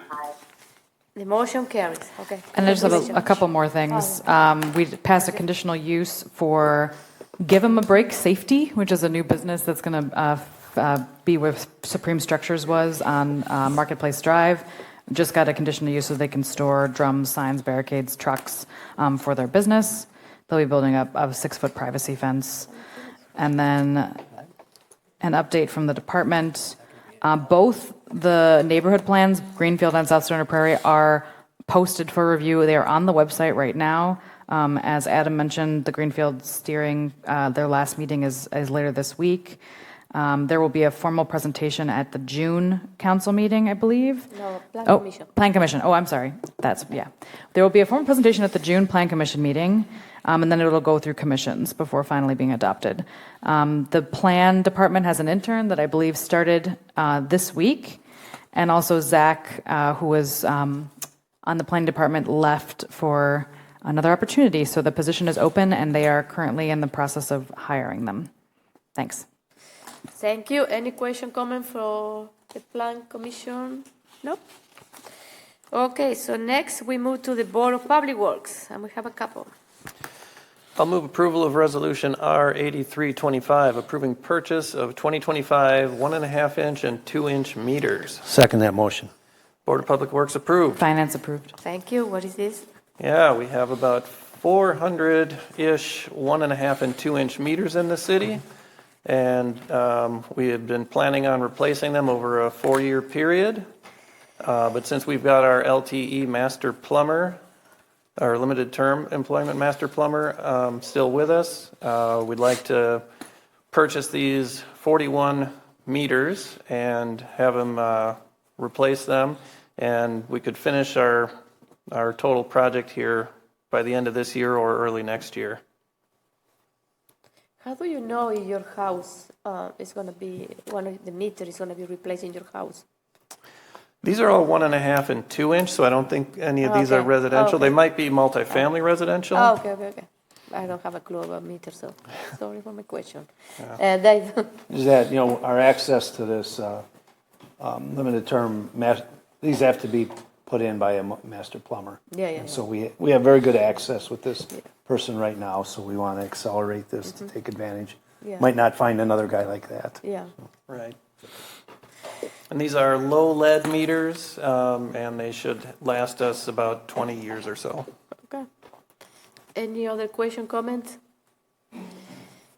The motion carries. Okay. And there's a couple more things. We passed a conditional use for Give 'em a Break Safety, which is a new business that's going to be where Supreme Structures was on Marketplace Drive. Just got a conditional use so they can store drums, signs, barricades, trucks for their business. They'll be building up a 6-foot privacy fence. And then an update from the department. Both the neighborhood plans, Greenfield and South Stoner Prairie, are posted for review. They are on the website right now. As Adam mentioned, the Greenfield steering, their last meeting is later this week. There will be a formal presentation at the June council meeting, I believe. No, Plan Commission. Plan Commission. Oh, I'm sorry. There will be a formal presentation at the June Plan Commission meeting, and then it'll go through commissions before finally being adopted. The plan department has an intern that I believe started this week, and also Zach, who was on the planning department, left for another opportunity. So the position is open, and they are currently in the process of hiring them. Thanks. Thank you. Any question, comment for the Plan Commission? No? Okay, so next we move to the Board of Public Works, and we have a couple. I'll move approval of Resolution R8325, approving purchase of 2025 1.5-inch and 2-inch meters. Second that motion. Board of Public Works approved. Finance approved. Thank you. What is this? Yeah, we have about 400-ish 1.5 and 2-inch meters in the city. And we had been planning on replacing them over a 4-year period. But since we've got our LTE master plumber, our limited term employment master plumber, still with us, we'd like to purchase these 41 meters and have them replace them, and we could finish our total project here by the end of this year or early next year. How do you know if your house is going to be, one of the meters is going to be replaced in your house? These are all 1.5 and 2 inch, so I don't think any of these are residential. They might be multifamily residential. Oh, okay. I don't have a clue about meters, so sorry for my question. Dave? Is that, our access to this limited term, these have to be put in by a master plumber. Yeah. So we have very good access with this person right now, so we want to accelerate this to take advantage. Yeah. Might not find another guy like that. Yeah. Right. And these are low lead meters, and they should last us about 20 years or so. Okay. Any other question, comment?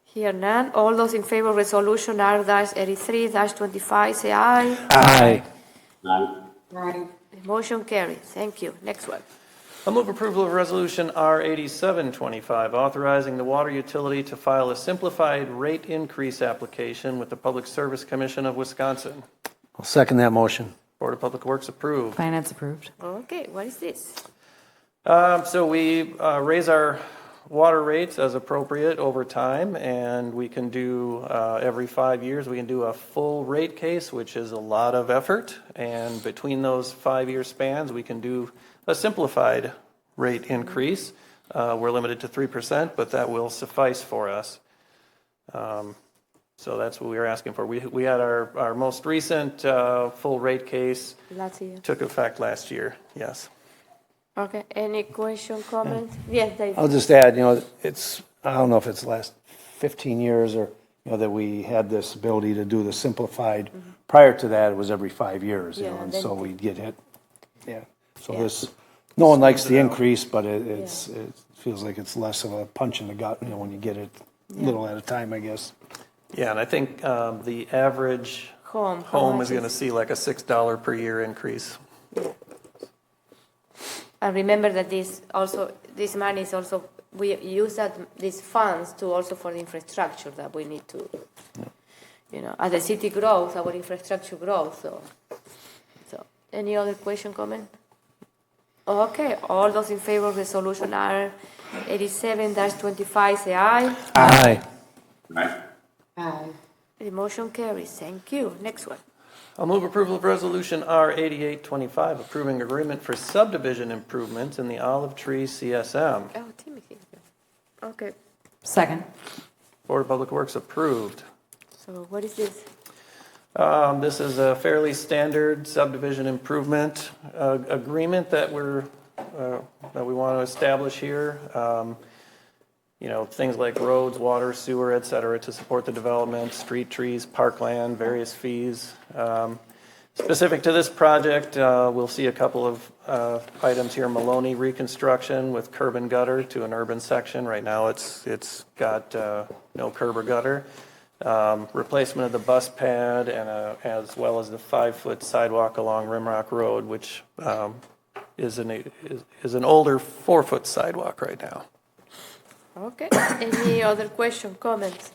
Here none. All those in favor of resolution R-83-25, say aye. Aye. Aye. The motion carries. Thank you. Next one. I'll move approval of resolution R-8725, authorizing the water utility to file a simplified rate increase application with the Public Service Commission of Wisconsin. I'll second that motion. Board of Public Works approved. Finance approved. Okay, what is this? So we raise our water rates as appropriate over time, and we can do every 5 years, we can do a full rate case, which is a lot of effort. And between those 5-year spans, we can do a simplified rate increase. We're limited to 3%, but that will suffice for us. So that's what we were asking for. We had our most recent full rate case Last year. took effect last year, yes. Okay, any question, comment? Yes, Dave. I'll just add, I don't know if it's the last 15 years or, that we had this ability to do the simplified. Prior to that, it was every 5 years, and so we'd get hit. Yeah. So this, no one likes the increase, but it feels like it's less of a punch in the gut, when you get it little at a time, I guess. Yeah, and I think the average home is going to see like a $6 per year increase. And remember that this money is also, we use these funds to also for the infrastructure that we need to, as the city grows, our infrastructure grows. So any other question, comment? Okay, all those in favor of resolution R-87-25, say aye. Aye. Aye. Aye. The motion carries. Thank you. Next one. I'll move approval of resolution R-8825, approving agreement for subdivision improvements in the Olive Tree CSM. Oh, Timothy. Okay. Second. Board of Public Works approved. So what is this? This is a fairly standard subdivision improvement agreement that we want to establish here. Things like roads, water, sewer, et cetera, to support the development, street trees, parkland, various fees. Specific to this project, we'll see a couple of items here. Maloney reconstruction with curb and gutter to an urban section. Right now it's got no curb or gutter. Replacement of the bus pad and as well as the 5-foot sidewalk along Rimrock Road, which is an older 4-foot sidewalk right now. Okay. Any other question, comments?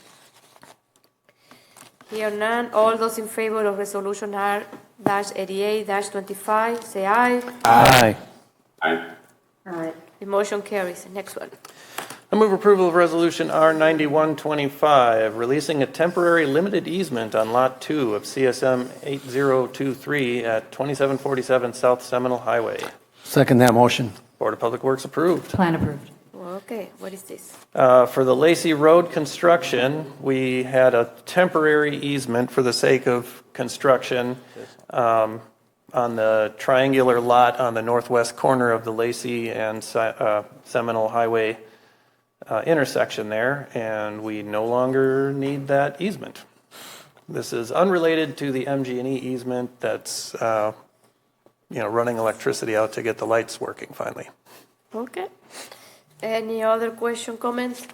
Here none. All those in favor of resolution R-88-25, say aye. Aye. Aye. Aye. The motion carries. Next one. I move approval of resolution R-9125, releasing a temporary limited easement on Lot 2 of CSM 8023 at 2747 South Seminole Highway. Second that motion. Board of Public Works approved. Plan approved. Okay, what is this? For the Lacey Road construction, we had a temporary easement for the sake of construction on the triangular lot on the northwest corner of the Lacey and Seminole Highway intersection there, and we no longer need that easement. This is unrelated to the MG&E easement that's running electricity out to get the lights working finally. Okay. Any other question, comments?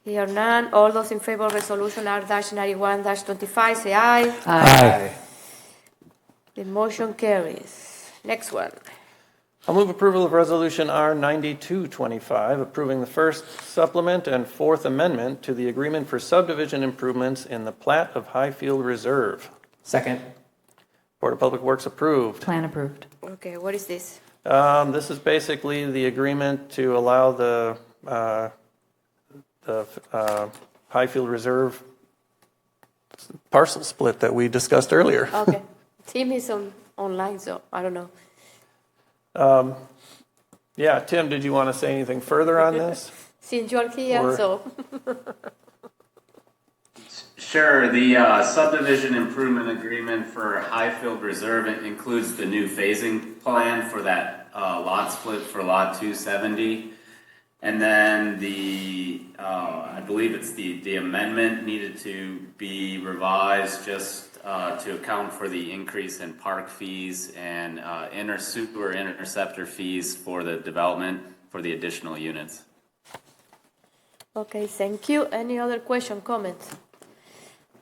Here none. All those in favor of resolution R-91-25, say aye. Aye. The motion carries. Next one. I'll move approval of Resolution R9225, approving the first supplement and fourth amendment to the agreement for subdivision improvements in the plat of Highfield Reserve. Second. Board of Public Works approved. Plan approved. Okay, what is this? This is basically the agreement to allow the Highfield Reserve parcel split that we discussed earlier. Okay. Tim is online, so I don't know. Yeah, Tim, did you want to say anything further on this? Since you're here, so. Sure. The subdivision improvement agreement for Highfield Reserve includes the new phasing plan for that lot split for lot 270. And then I believe it's the amendment needed to be revised just to account for the increase in park fees and sewer interceptor fees for the development for the additional units. Okay, thank you. Any other question, comments?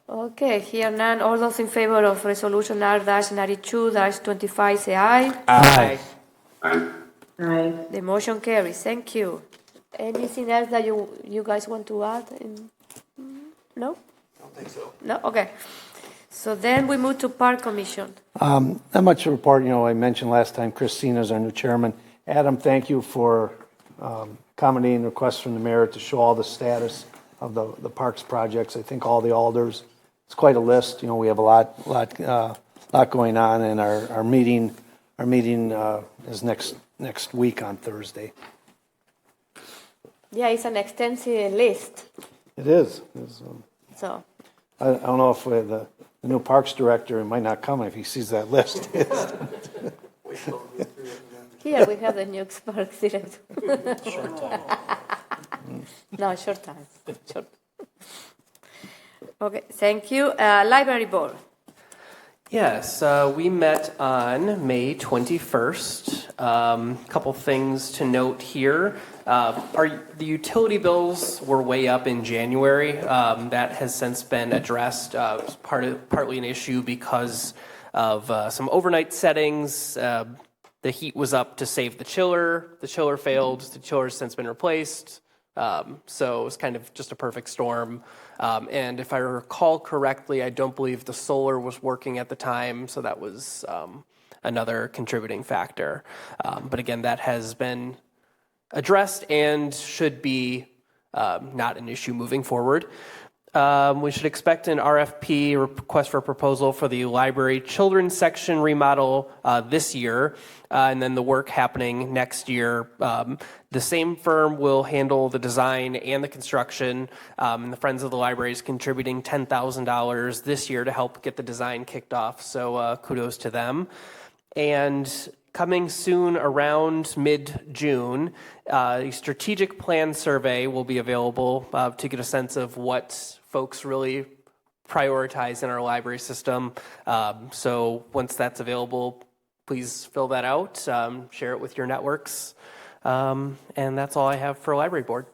Okay, here none. All those in favor of resolution R-92-25 say aye. Aye. Aye. Aye. The motion carries. Thank you. Anything else that you guys want to add? No? I don't think so. No? Okay. So then we move to Park Commission. Not much to report. I mentioned last time Christina's our new chairman. Adam, thank you for accommodating requests from the mayor to show all the status of the parks projects. I think all the alders. It's quite a list. We have a lot going on, and our meeting is next week on Thursday. Yeah, it's an extensive list. It is. So. I don't know if the new parks director might not come if he sees that list. Here we have the new parks director. Short time. No, short time. Short. Okay, thank you. Library Board. Yes, we met on May 21st. Couple things to note here. The utility bills were way up in January. That has since been addressed. Partly an issue because of some overnight settings. The heat was up to save the chiller. The chiller failed. The chiller has since been replaced. So it was kind of just a perfect storm. And if I recall correctly, I don't believe the solar was working at the time, so that was another contributing factor. But again, that has been addressed and should be not an issue moving forward. We should expect an RFP, request for proposal, for the library children's section remodel this year, and then the work happening next year. The same firm will handle the design and the construction, and the Friends of the Library is contributing $10,000 this year to help get the design kicked off, so kudos to them. And coming soon, around mid-June, a strategic plan survey will be available to get a sense of what folks really prioritize in our library system. So once that's available, please fill that out, share it with your networks. And that's all I have for Library Board.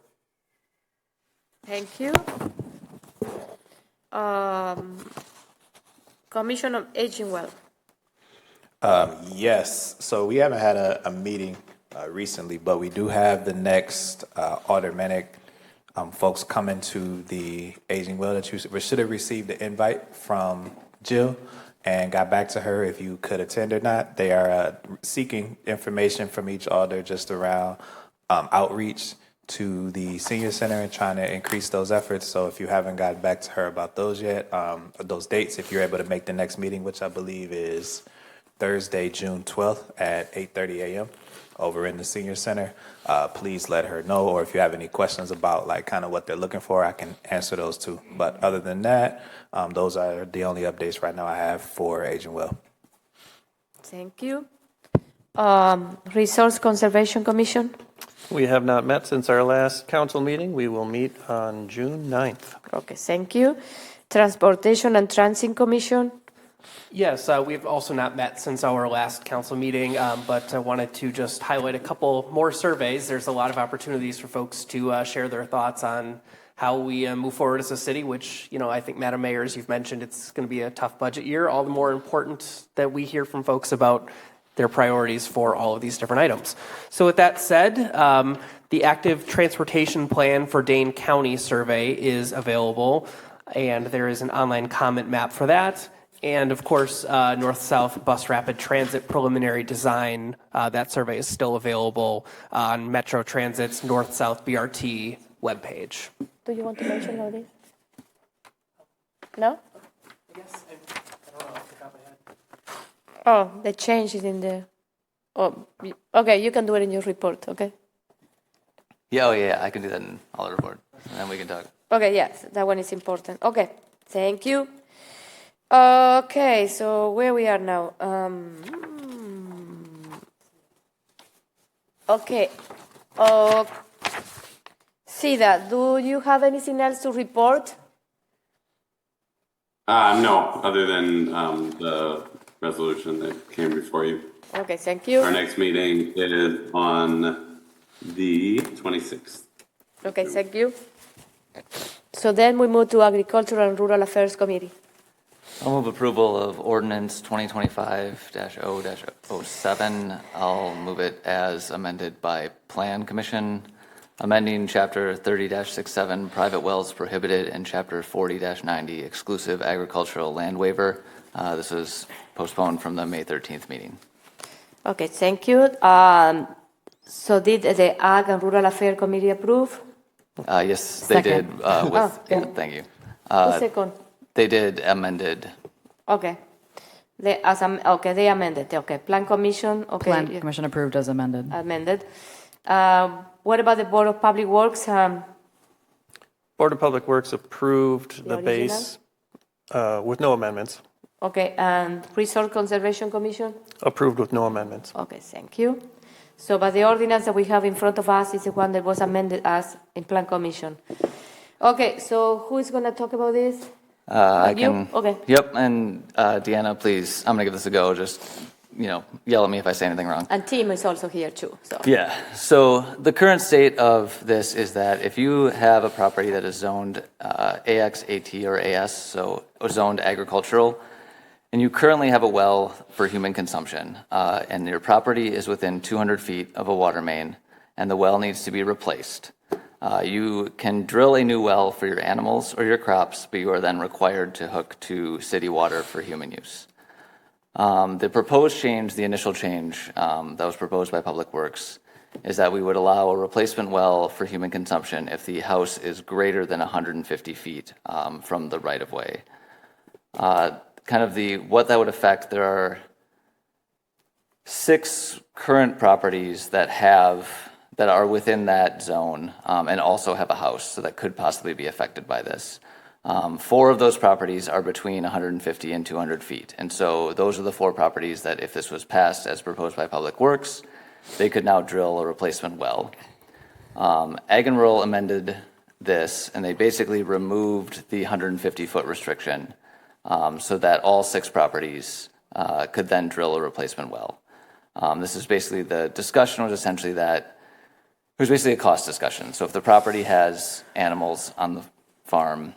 Thank you. Commission on Aging Well. Yes, so we haven't had a meeting recently, but we do have the next aldermanic folks coming to the Aging Well that you should have received the invite from Jill and got back to her if you could attend or not. They are seeking information from each alder just around outreach to the senior center and trying to increase those efforts. So if you haven't gotten back to her about those yet, those dates, if you're able to make the next meeting, which I believe is Thursday, June 12th at 8:30 a.m. over in the senior center, please let her know. Or if you have any questions about like kind of what they're looking for, I can answer those too. But other than that, those are the only updates right now I have for Aging Well. Thank you. Resource Conservation Commission. We have not met since our last council meeting. We will meet on June 9th. Okay, thank you. Transportation and Transit Commission. Yes, we've also not met since our last council meeting, but I wanted to just highlight a couple more surveys. There's a lot of opportunities for folks to share their thoughts on how we move forward as a city, which, I think, Madam Mayor, as you've mentioned, it's going to be a tough budget year. All the more important that we hear from folks about their priorities for all of these different items. So with that said, the active transportation plan for Dane County survey is available, and there is an online comment map for that. And of course, North-South Bus Rapid Transit preliminary design, that survey is still available on Metro Transit's North-South BRT webpage. Do you want to mention all this? No? I guess I don't know off the top of my head. Oh, the change is in the. Oh, okay. You can do it in your report. Okay. Yeah, oh yeah, I can do that in all the report, and then we can talk. Okay. Yes, that one is important. Okay. Thank you. Okay. So where we are now? Okay. Sida, do you have anything else to report? No, other than the resolution that came before you. Okay, thank you. Our next meeting is on the 26th. Okay, thank you. So then we move to Agricultural and Rural Affairs Committee. I'll move approval of ordinance 2025-0-07. I'll move it as amended by Plan Commission, amending Chapter 30-67 private wells prohibited and Chapter 40-90 exclusive agricultural land waiver. This was postponed from the May 13th meeting. Okay, thank you. So did the Ag and Rural Affairs Committee approve? Yes, they did. Thank you. Who's second? They did amended. Okay. They amended. Okay, Plan Commission. Okay. Plan Commission approved as amended. Amended. What about the Board of Public Works? Board of Public Works approved The the base with no amendments. Okay, and Resource Conservation Commission? Approved with no amendments. Okay, thank you. So, but the ordinance that we have in front of us is the one that was amended as in Plan Commission. Okay, so who is going to talk about this? I You? can. Okay. Yep, and Deanna, please, I'm going to give this a go. Just, yell at me if I say anything wrong. And Tim is also here too. So. Yeah, so the current state of this is that if you have a property that is zoned AX, AT, or AS, so zoned agricultural, and you currently have a well for human consumption, and your property is within 200 feet of a water main, and the well needs to be replaced, you can drill a new well for your animals or your crops, but you are then required to hook to city water for human use. The proposed change, the initial change that was proposed by Public Works, is that we would allow a replacement well for human consumption if the house is greater than 150 feet from the right-of-way. What that would affect, there are 6 current properties that are within that zone and also have a house, so that could possibly be affected by this. 4 of those properties are between 150 and 200 feet. And so those are the 4 properties that if this was passed as proposed by Public Works, they could now drill a replacement well. Ag and Rural amended this, and they basically removed the 150-foot restriction so that all 6 properties could then drill a replacement well. This is basically, the discussion was essentially that it was basically a cost discussion. So if the property has animals on the farm,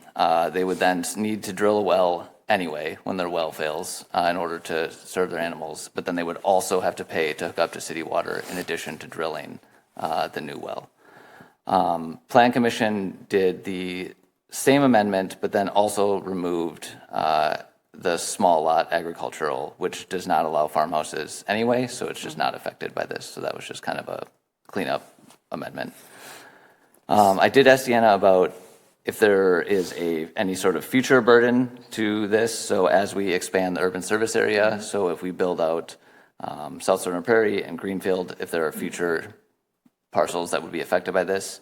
they would then need to drill a well anyway when their well fails in order to serve their animals, but then they would also have to pay to hook up to city water in addition to drilling the new well. Plan Commission did the same amendment, but then also removed the small lot agricultural, which does not allow farmhouses anyway, so it's just not affected by this. So that was just kind of a cleanup amendment. I did ask Deanna about if there is any sort of future burden to this. So as we expand the urban service area, so if we build out South Southern Prairie and Greenfield, if there are future parcels that would be affected by this.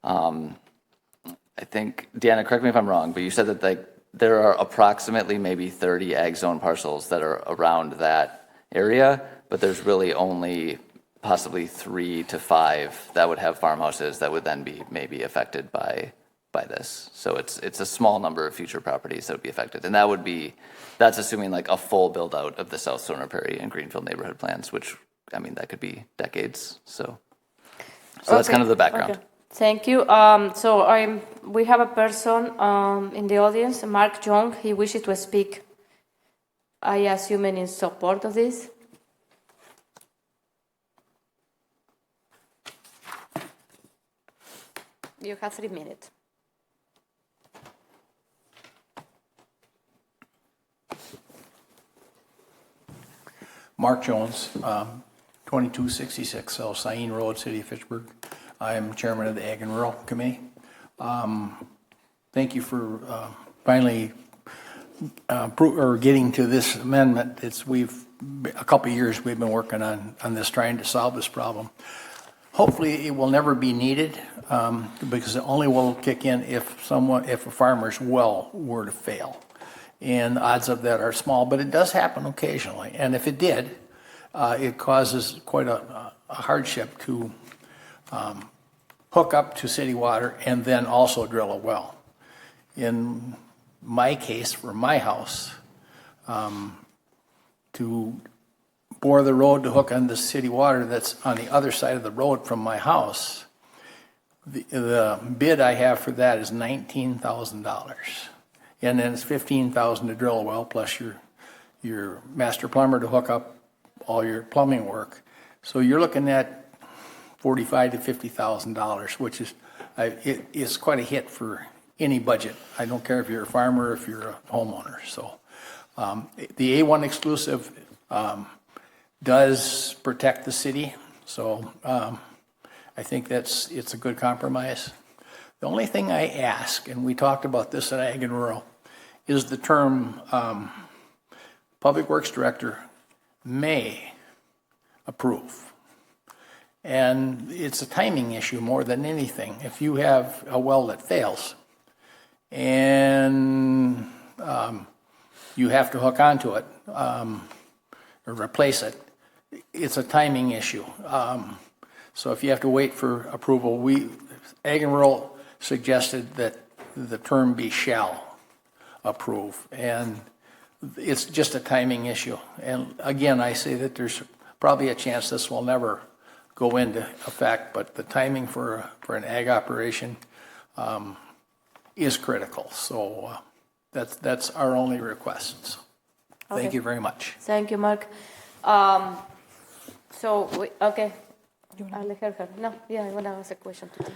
I think, Deanna, correct me if I'm wrong, but you said that there are approximately maybe 30 ag zone parcels that are around that area, but there's really only possibly 3 to 5 that would have farmhouses that would then be maybe affected by this. So it's a small number of future properties that would be affected. And that's assuming like a full build out of the South Southern Prairie and Greenfield neighborhood plans, which, I mean, that could be decades. So that's kind of the background. Okay. Thank you. We have a person in the audience, Mark Jong. He wishes to speak. I assume in support of this. You have 3 minutes. Mark Jones, 2266 South Sain Road, City of Fitchburg. I am chairman of the Ag and Rural Committee. Thank you for finally getting to this amendment. A couple of years we've been working on this, trying to solve this problem. Hopefully it will never be needed because it only will kick in if a farmer's well were to fail. And the odds of that are small, but it does happen occasionally. And if it did, it causes quite a hardship to hook up to city water and then also drill a well. In my case, for my house, to bore the road to hook on the city water that's on the other side of the road from my house, the bid I have for that is $19,000. And then it's $15,000 to drill a well, plus your master plumber to hook up all your plumbing work. So you're looking at $45,000 to $50,000, which is it's quite a hit for any budget. I don't care if you're a farmer or if you're a homeowner. So the A1 exclusive does protect the city. So I think it's a good compromise. The only thing I ask, and we talked about this at Ag and Rural, is the term Public Works Director may approve. And it's a timing issue more than anything. If you have a well that fails and you have to hook onto it or replace it, it's a timing issue. So if you have to wait for approval, Ag and Rural suggested that the term be shall approve, and it's just a timing issue. And again, I say that there's probably a chance this will never go into effect, but the timing for an ag operation is critical. So that's our only request. So, Okay. Thank you very much. Thank you, Mark. Okay. I'll let her. No, yeah, I want to ask a question to Tim.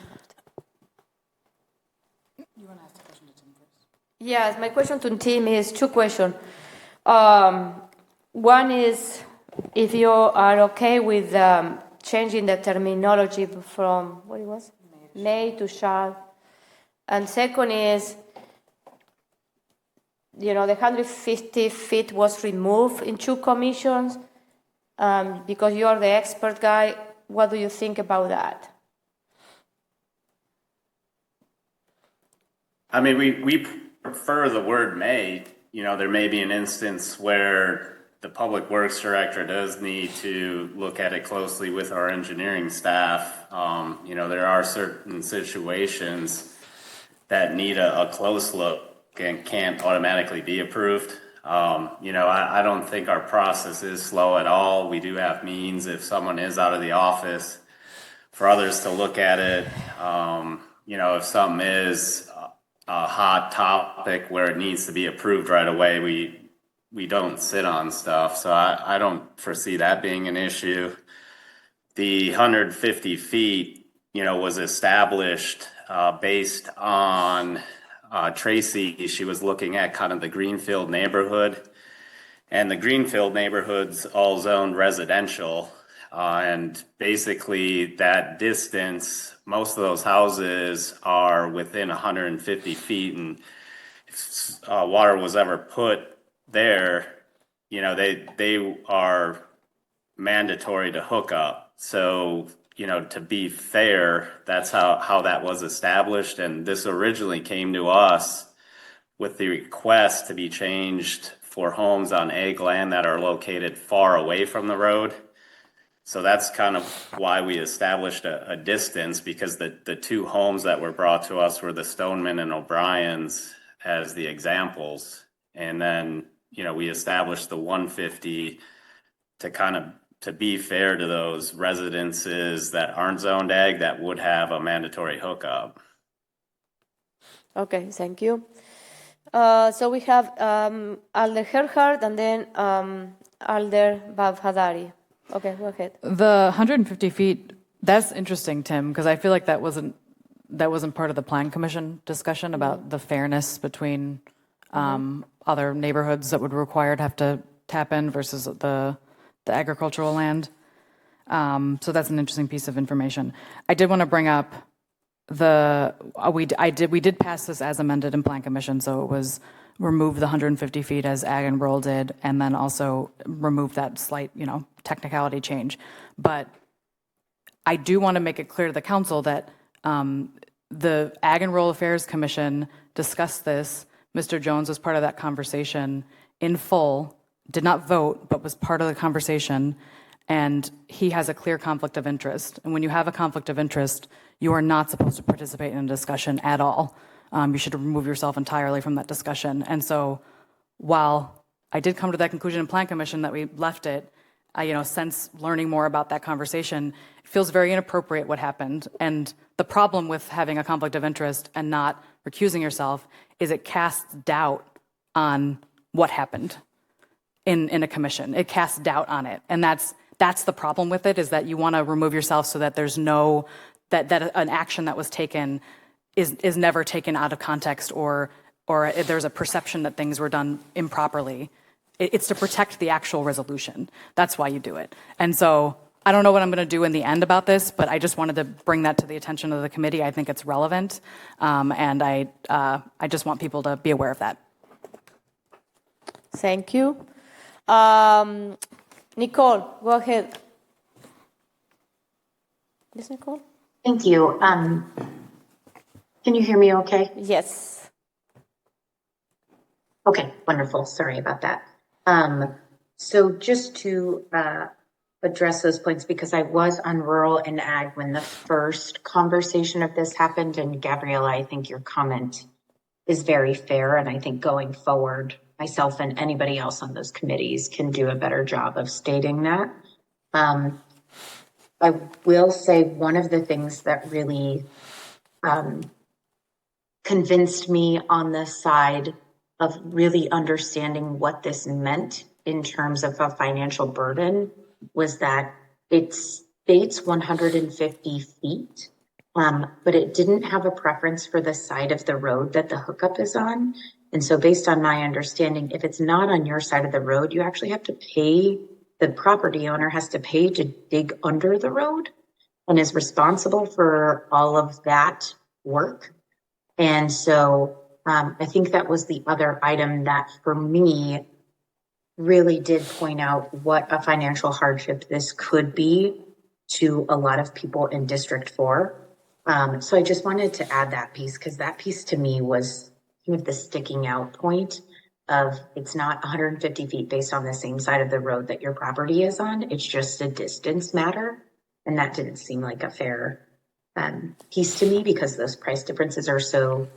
You want to ask the question to Tim first? Yes, my question to Tim is two questions. One is if you are okay with changing the terminology from, what it was? May to shall. And second is, the 150 feet was removed in two commissions because you are the expert guy. What do you think about that? I mean, we prefer the word may. There may be an instance where the Public Works Director does need to look at it closely with our engineering staff. There are certain situations that need a close look and can't automatically be approved. I don't think our process is slow at all. We do have means if someone is out of the office for others to look at it. If something is a hot topic where it needs to be approved right away, we don't sit on stuff. So I don't foresee that being an issue. The 150 feet, was established based on Tracy. She was looking at kind of the Greenfield neighborhood, and the Greenfield neighborhood's all zoned residential. And basically that distance, most of those houses are within 150 feet. And if water was ever put there, they are mandatory to hook up. So, to be fair, that's how that was established. And this originally came to us with the request to be changed for homes on ag land that are located far away from the road. So that's kind of why we established a distance, because the two homes that were brought to us were the Stoneman and O'Brien's as the examples. And then, we established the 150 to be fair to those residences that aren't zoned ag that would have a mandatory hookup. Okay, thank you. So we have Alder Gerhard and then Alder Babhadari. Okay, go ahead. The 150 feet, that's interesting, Tim, because I feel like that wasn't wasn't part of the Plan Commission discussion about the fairness between other neighborhoods that would have to tap in versus the agricultural land. So that's an interesting piece of information. I did want to bring up we did pass this as amended in Plan Commission, so it was remove the 150 feet as Ag and Rural did, and then also remove that slight, technicality change. But I do want to make it clear to the council that the Ag and Rural Affairs Commission discussed this. Mr. Jones was part of that conversation in full, did not vote, but was part of the conversation. And he has a clear conflict of interest. And when you have a conflict of interest, you are not supposed to participate in a discussion at all. You should remove yourself entirely from that discussion. And so while I did come to that conclusion in Plan Commission that we left it, since learning more about that conversation, it feels very inappropriate what happened. And the problem with having a conflict of interest and not recusing yourself is it casts doubt on what happened in a commission. It casts doubt on it. And that's the problem with it, is that you want to remove yourself so that there's that an action that was taken is never taken out of context or there's a perception that things were done improperly. It's to protect the actual resolution. That's why you do it. And so I don't know what I'm going to do in the end about this, but I just wanted to bring that to the attention of the committee. I think it's relevant, and I just want people to be aware of that. Thank you. Nicole, go ahead. Yes, Nicole? Thank you. Can you hear me okay? Yes. Okay, wonderful. Sorry about that. So just to address those points, because I was on rural and ag when the first conversation of this happened, and Gabriella, I think your comment is very fair, and I think going forward, myself and anybody else on those committees can do a better job of stating that. I will say one of the things that really convinced me on the side of really understanding what this meant in terms of a financial burden was that it states 150 feet, but it didn't have a preference for the side of the road that the hookup is on. And so based on my understanding, if it's not on your side of the road, you actually have to pay, the property owner has to pay to dig under the road and is responsible for all of that work. And so I think that was the other item that for me really did point out what a financial hardship this could be to a lot of people in District 4. So I just wanted to add that piece, because that piece to me was kind of the sticking out point of it's not 150 feet based on the same side of the road that your property is on. It's just a distance matter. And that didn't seem like a fair piece to me, because those price differences are so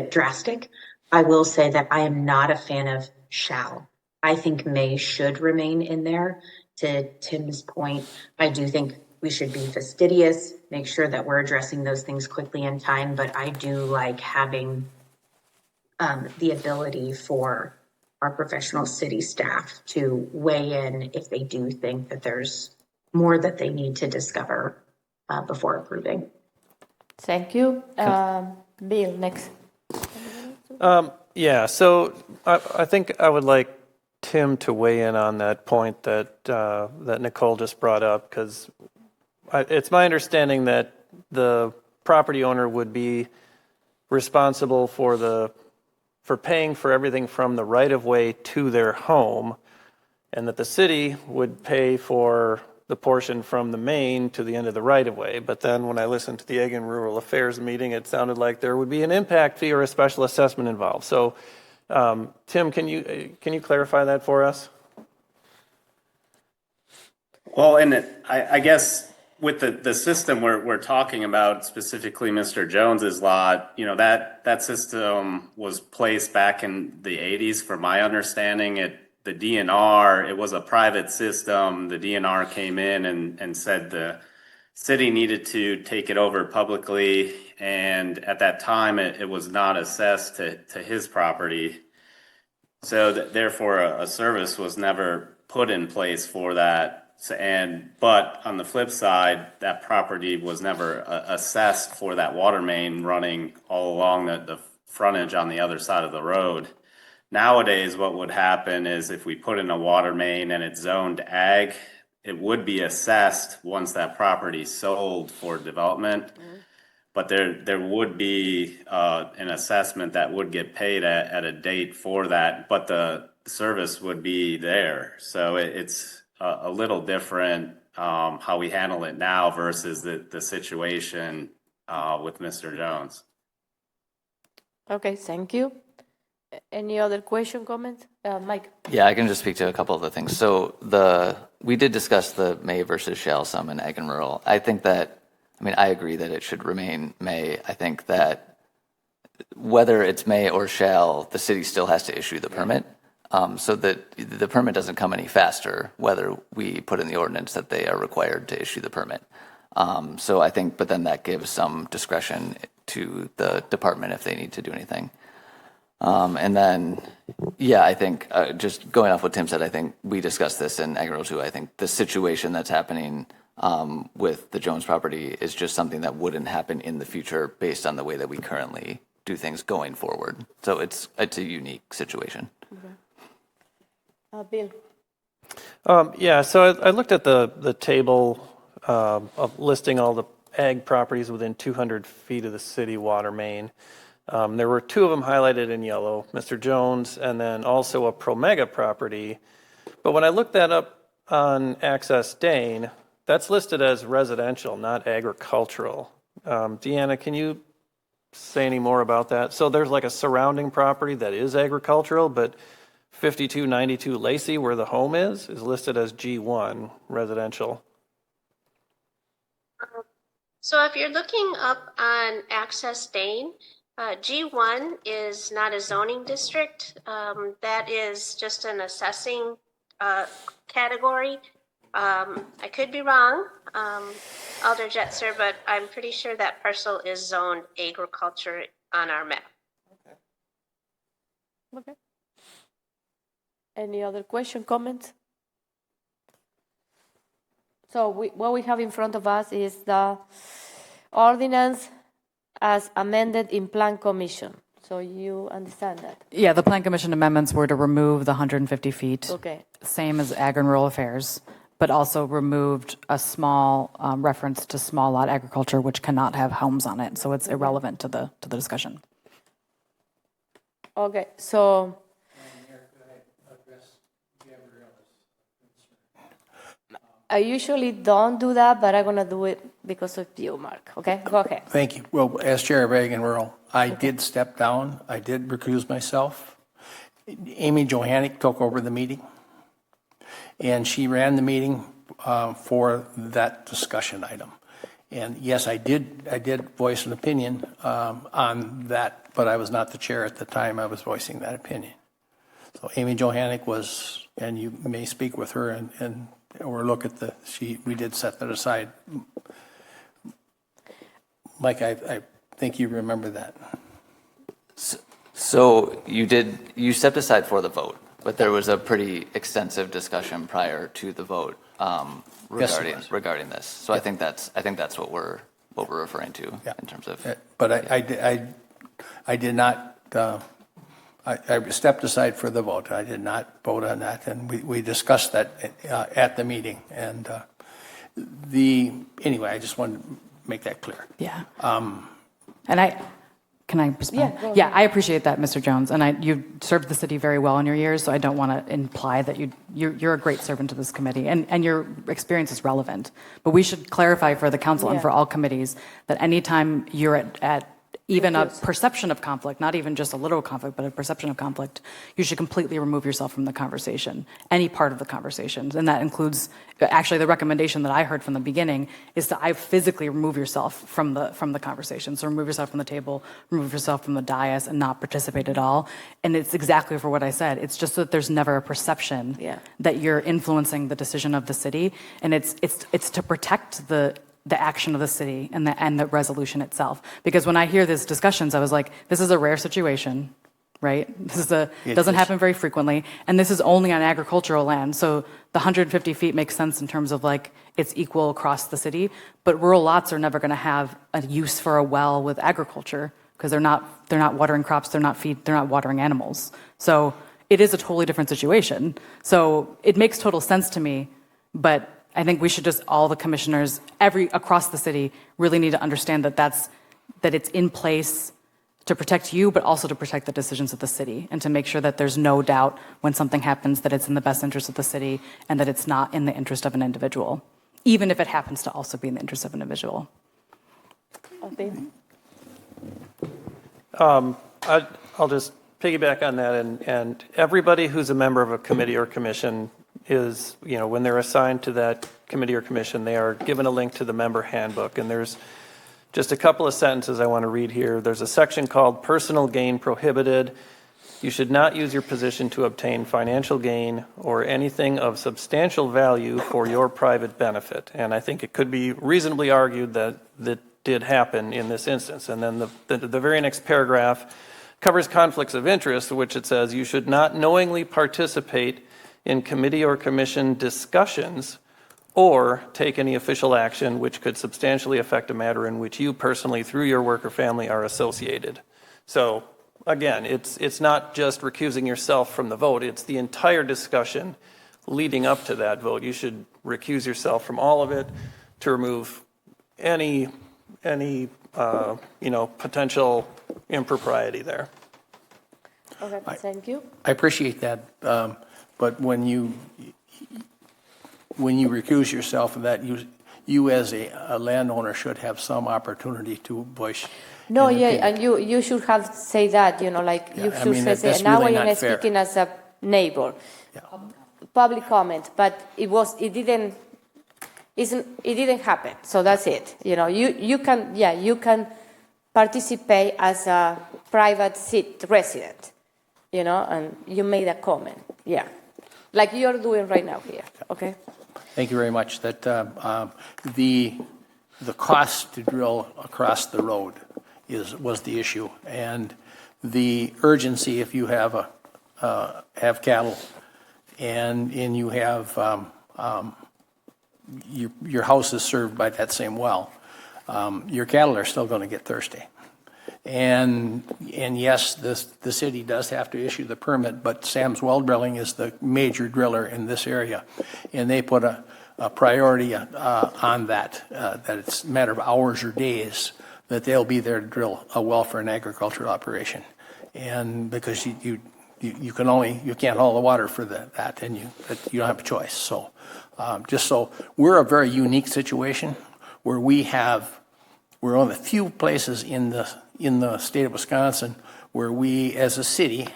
drastic. I will say that I am not a fan of shall. I think may should remain in there. To Tim's point, I do think we should be fastidious, make sure that we're addressing those things quickly in time, but I do like having the ability for our professional city staff to weigh in if they do think that there's more that they need to discover before approving. Thank you. Bill, next. Yeah, so I think I would like Tim to weigh in on that point that that Nicole just brought up, because it's my understanding that the property owner would be responsible for paying for everything from the right-of-way to their home, and that the city would pay for the portion from the main to the end of the right-of-way. But then when I listened to the Ag and Rural Affairs meeting, it sounded like there would be an impact fee or a special assessment involved. So, Tim, can you clarify that for us? Well, and I guess with the system we're talking about, specifically Mr. Jones's lot, that system was placed back in the 80s, from my understanding. The DNR, it was a private system. The DNR came in and said the city needed to take it over publicly, and at that time it was not assessed to his property. So therefore a service was never put in place for that But on the flip side, that property was never assessed for that water main running all along the frontage on the other side of the road. Nowadays, what would happen is if we put in a water main and it's zoned ag, it would be assessed once that property sold for development. But there would be an assessment that would get paid at a date for that, but the service would be there. So it's a little different how we handle it now versus the situation with Mr. Jones. Okay, thank you. Any other question, comment? Mike? Yeah, I can just speak to a couple of the things. So we did discuss the may versus shall sum in ag and rural. I think that, I agree that it should remain may. I think that whether it's may or shall, the city still has to issue the permit. So that the permit doesn't come any faster, whether we put in the ordinance that they are required to issue the permit. So I think, but then that gives some discretion to the department if they need to do anything. And then, yeah, I think just going off what Tim said, I think we discussed this in Ag and Rural too. I think the situation that's happening with the Jones property is just something that wouldn't happen in the future based on the way that we currently do things going forward. So it's a unique situation. Bill? Yeah, so I looked at the table of listing all the ag properties within 200 feet of the city water main. There were two of them highlighted in yellow, Mr. Jones, and then also a Promega property. But when I looked that up on Access Dane, that's listed as residential, not agricultural. Deanna, can you say any more about that? So there's like a surrounding property that is agricultural, but 5292 Lacey, where the home is listed as G1, residential. So if you're looking up on Access Dane, G1 is not a zoning district. That is just an assessing category. I could be wrong, Alder Jetser, but I'm pretty sure that parcel is zoned agriculture on our map. Okay. Any other question, comment? So what we have in front of us is the ordinance as amended in Plan Commission. So you understand that? Yeah, the Plan Commission amendments were to remove the 150 feet. Okay. Same as Ag and Rural Affairs, but also removed a small reference to small lot agriculture, which cannot have homes on it. So it's irrelevant to the discussion. Okay, so I usually don't do that, but I'm going to do it because of you, Mark. Okay, go ahead. Thank you. Well, as Chair of Ag and Rural, I did step down. I did recuse myself. Amy Johannick took over the meeting, and she ran the meeting for that discussion item. And yes, I did voice an opinion on that, but I was not the chair at the time I was voicing that opinion. So Amy Johannick was, and you may speak with her and or look at we did set that aside. Mike, I think you remember that. So you stepped aside for the vote, but there was a pretty extensive discussion prior to the vote regarding this. So I think that's what we're referring to in terms of. But I did not. I stepped aside for the vote. I did not vote on that, and we discussed that at the meeting. And anyway, I just wanted to make that clear. Yeah. Can I respond? Yeah, I appreciate that, Mr. Jones, and you've served the city very well in your years, so I don't want to imply that you're a great servant to this committee, and your experience is relevant. But we should clarify for the council and for all committees that anytime you're at even a perception of conflict, not even just a literal conflict, but a perception of conflict, you should completely remove yourself from the conversation, any part of the conversation. And that includes, actually the recommendation that I heard from the beginning is to physically remove yourself from the conversation. So remove yourself from the table, remove yourself from the dais, and not participate at all. And it's exactly for what I said. It's just that there's never a perception that you're influencing the decision of the city. And it's to protect the action of the city and the resolution itself. Because when I hear these discussions, I was like, this is a rare situation. right? Doesn't happen very frequently, and this is only on agricultural land. So the 150 feet makes sense in terms of like it's equal across the city, but rural lots are never going to have a use for a well with agriculture because they're not watering crops, they're not watering animals. So it is a totally different situation. So it makes total sense to me, but I think we should just, all the commissioners, across the city, really need to understand that it's in place to protect you, but also to protect the decisions of the city, and to make sure that there's no doubt when something happens that it's in the best interest of the city and that it's not in the interest of an individual, even if it happens to also be in the interest of an individual. I'll just piggyback on that, and everybody who's a member of a committee or commission is, when they're assigned to that committee or commission, they are given a link to the member handbook, and there's just a couple of sentences I want to read here. There's a section called Personal Gain Prohibited. You should not use your position to obtain financial gain or anything of substantial value for your private benefit. And I think it could be reasonably argued that that did happen in this instance. And then the very next paragraph covers conflicts of interest, which it says you should not knowingly participate in committee or commission discussions or take any official action which could substantially affect a matter in which you personally, through your work or family, are associated. So again, it's not just recusing yourself from the vote, it's the entire discussion leading up to that vote. You should recuse yourself from all of it to remove any potential impropriety there. Okay, thank you. I appreciate that, but when you recuse yourself of that, you as a landowner should have some opportunity to voice. No, yeah, and you should have say that, you should say, now really I am fair. speaking as a neighbor. Public comment, but it didn't happen. So that's it. You can participate as a private resident, and you made a comment. Yeah. Like you're doing right now here. Okay. Thank you very much. That the cost to drill across the road was the issue, and the urgency if you have cattle and you have your house is served by that same well, your cattle are still going to get thirsty. And yes, the city does have to issue the permit, but Sam's Well Drilling is the major driller in this area, and they put a priority on that it's a matter of hours or days that they'll be there to drill a well for an agricultural operation, and because you can't haul the water for that, and you don't have a choice. So we're a very unique situation where we're one of the few places in the state of Wisconsin where we, as a city,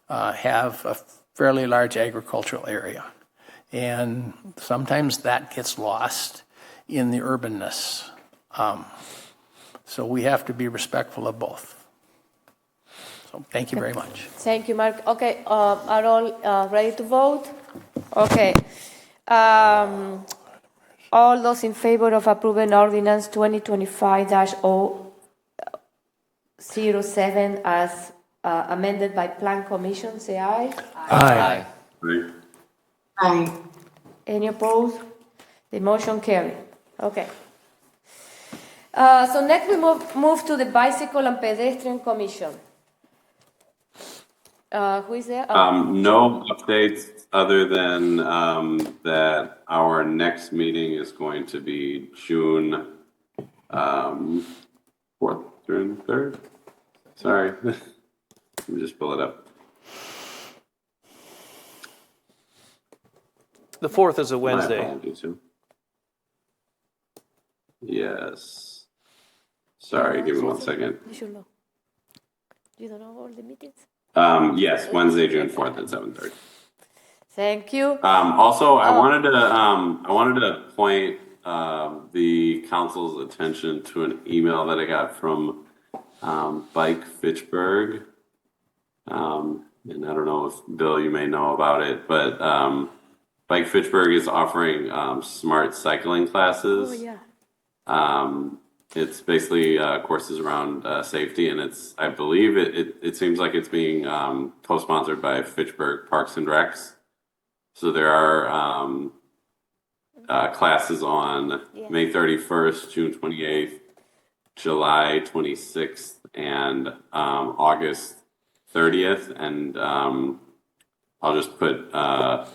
have a fairly large agricultural area. And sometimes that gets lost in the urbanness. So we have to be respectful of both. So thank you very much. Thank you, Mark. Okay, are all ready to vote? Okay. All those in favor of approving ordinance 2025-007 as amended by Plan Commission, say aye. Aye. Aye. Aye. Any opposed? The motion carried. Okay. So next we move to the Bicycle and Pedestrian Commission. Who is there? No updates other than that our next meeting is going to be June 4th, June 3rd. Sorry, let me just pull it up. The 4th is a Wednesday. My apologies. Yes. Sorry, give me 1 second. You should know. You don't know all the meetings? Yes, Wednesday, June 4th at 7:30. Thank you. Also, I wanted to point the council's attention to an email that I got from Bike Fitchburg. And I don't know if Bill, you may know about it, but Bike Fitchburg is offering smart cycling classes. Oh, yeah. It's basically courses around safety, and I believe it seems like it's being co-sponsored by Fitchburg Parks and Recs. So there are classes on May 31st, June 28th, July 26th, and August 30th. And I'll just put the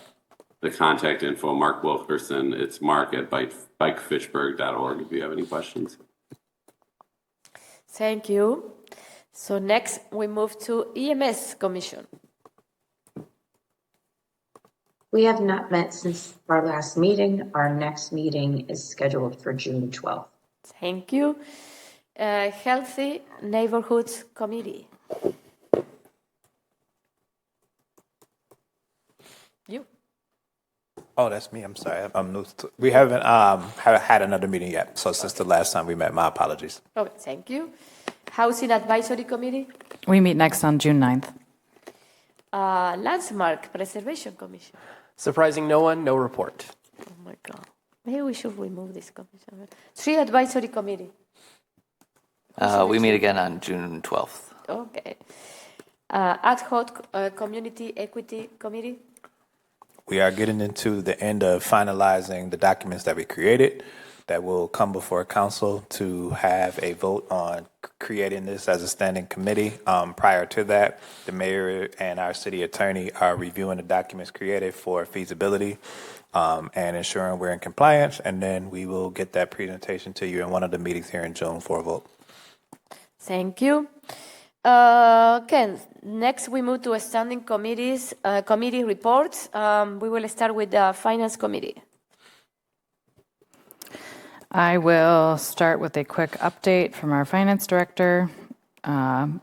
contact info, Mark Wilkerson. It's mark@bikefitchburg.org if you have any questions. Thank you. So next we move to EMS Commission. We have not met since our last meeting. Our next meeting is scheduled for June 12th. Thank you. Healthy Neighborhoods Committee. You. Oh, that's me. I'm sorry. I'm new. We haven't had another meeting yet. So since the last time we met, my apologies. Okay, thank you. Housing Advisory Committee. We meet next on June 9th. Landmark Preservation Commission. Surprising no one, no report. Oh my God. Maybe we should remove this commission. Tree Advisory Committee. We meet again on June 12th. Okay. Ad hoc Community Equity Committee. We are getting into the end of finalizing the documents that we created that will come before council to have a vote on creating this as a standing committee. Prior to that, the mayor and our city attorney are reviewing the documents created for feasibility and ensuring we're in compliance. And then we will get that presentation to you in one of the meetings here in June for a vote. Thank you. Ken, next we move to standing committees, committee reports. We will start with the Finance Committee. I will start with a quick update from our finance director. There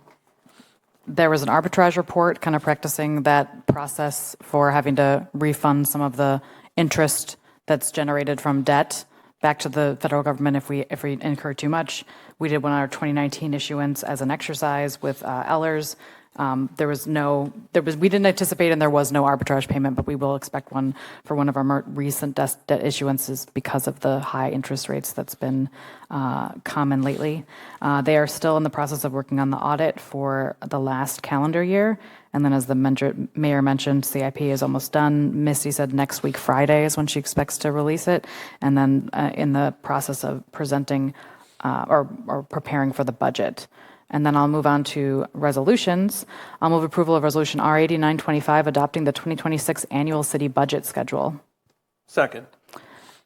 was an arbitrage report kind of practicing that process for having to refund some of the interest that's generated from debt back to the federal government if we incur too much. We did one on our 2019 issuance as an exercise with Ellers. We didn't anticipate, and there was no arbitrage payment, but we will expect one for one of our more recent debt issuances because of the high interest rates that's been common lately. They are still in the process of working on the audit for the last calendar year. And then as the mayor mentioned, CIP is almost done. Misty said next week, Friday, is when she expects to release it. And then in the process of presenting or preparing for the budget. And then I'll move on to resolutions. I'll move approval of Resolution R8925, adopting the 2026 annual city budget schedule. Second.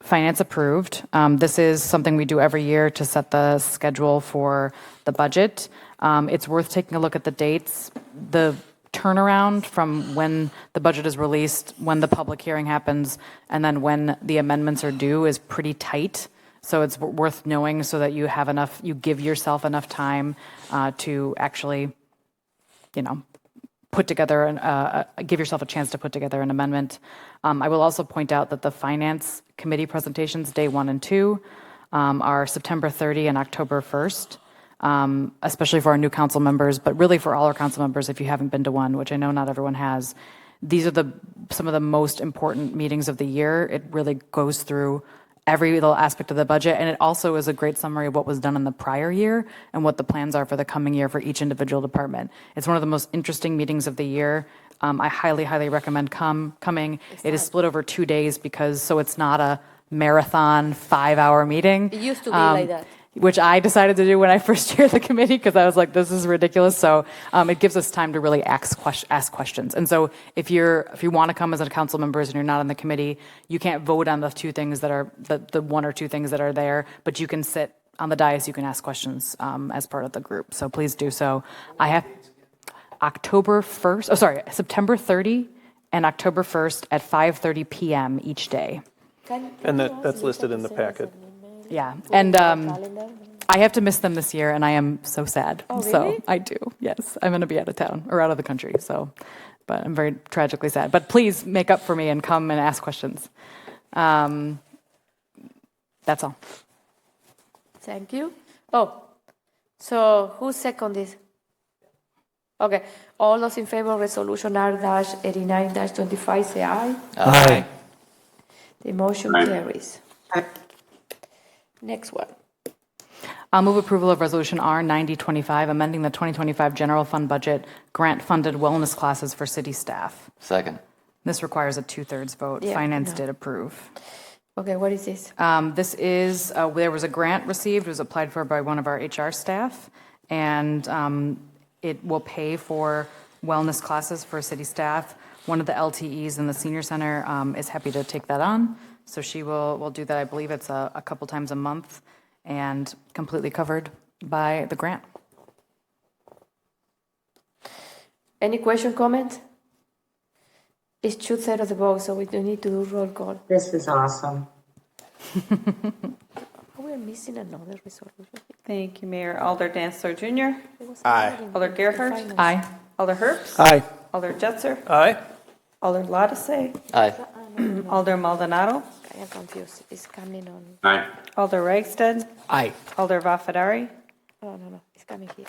Finance approved. This is something we do every year to set the schedule for the budget. It's worth taking a look at the dates. The turnaround from when the budget is released, when the public hearing happens, and then when the amendments are due is pretty tight. So it's worth knowing so that you have enough, you give yourself enough time to actually, put together, give yourself a chance to put together an amendment. I will also point out that the Finance Committee presentations, day 1 and 2, are September 30 and October 1st, especially for our new council members, but really for all our council members if you haven't been to one, which I know not everyone has. These are some of the most important meetings of the year. It really goes through every little aspect of the budget, and it also is a great summary of what was done in the prior year and what the plans are for the coming year for each individual department. It's one of the most interesting meetings of the year. I highly, highly recommend coming. It is split over 2 days so it's not a marathon 5-hour meeting. It used to be like that. Which I decided to do when I first chaired the committee because I was like, this is ridiculous. So it gives us time to really ask questions. And so if you want to come as a council member and you're not on the committee, you can't vote on the 2 things that are the 1 or 2 things that are there, but you can sit on the dais, you can ask questions as part of the group. So please do so. I have September 30 and October 1st at 5:30 p.m. each day. And that's listed in the packet. Yeah, and I have to miss them this year, and I am so sad. Oh, really? So I do, yes. I'm going to be out of town or out of the country, but I'm very tragically sad. But please make up for me and come and ask questions. That's all. Thank you. Oh, so who seconded this? Okay, all those in favor of Resolution R-89-25 say aye. Aye. The motion carries. Next one. I'll move approval of Resolution R 9025, amending the 2025 general fund budget, grant-funded wellness classes for city staff. Second. This requires a 2/3 vote. Yeah, Finance no. did approve. Okay, what is this? This is, there was a grant received, it was applied for by one of our HR staff, and it will pay for wellness classes for city staff. One of the LTEs in the senior center is happy to take that on, so she will do that. I believe it's a couple times a month and completely covered by the grant. Any question, comment? It's 2/3 of the vote, so we don't need to do roll call. This is awesome. We're missing another resolution. Thank you, Mayor. Alder Dancer Jr. Aye. Alder Gerhart. Aye. Alder Herbst. Aye. Alder Jetser. Aye. Alder Latase. Aye. Alder Maldonado. I am confused. It's coming on. Aye. Alder Reichstad. Aye. Alder Vafadari. Oh, no. It's coming here.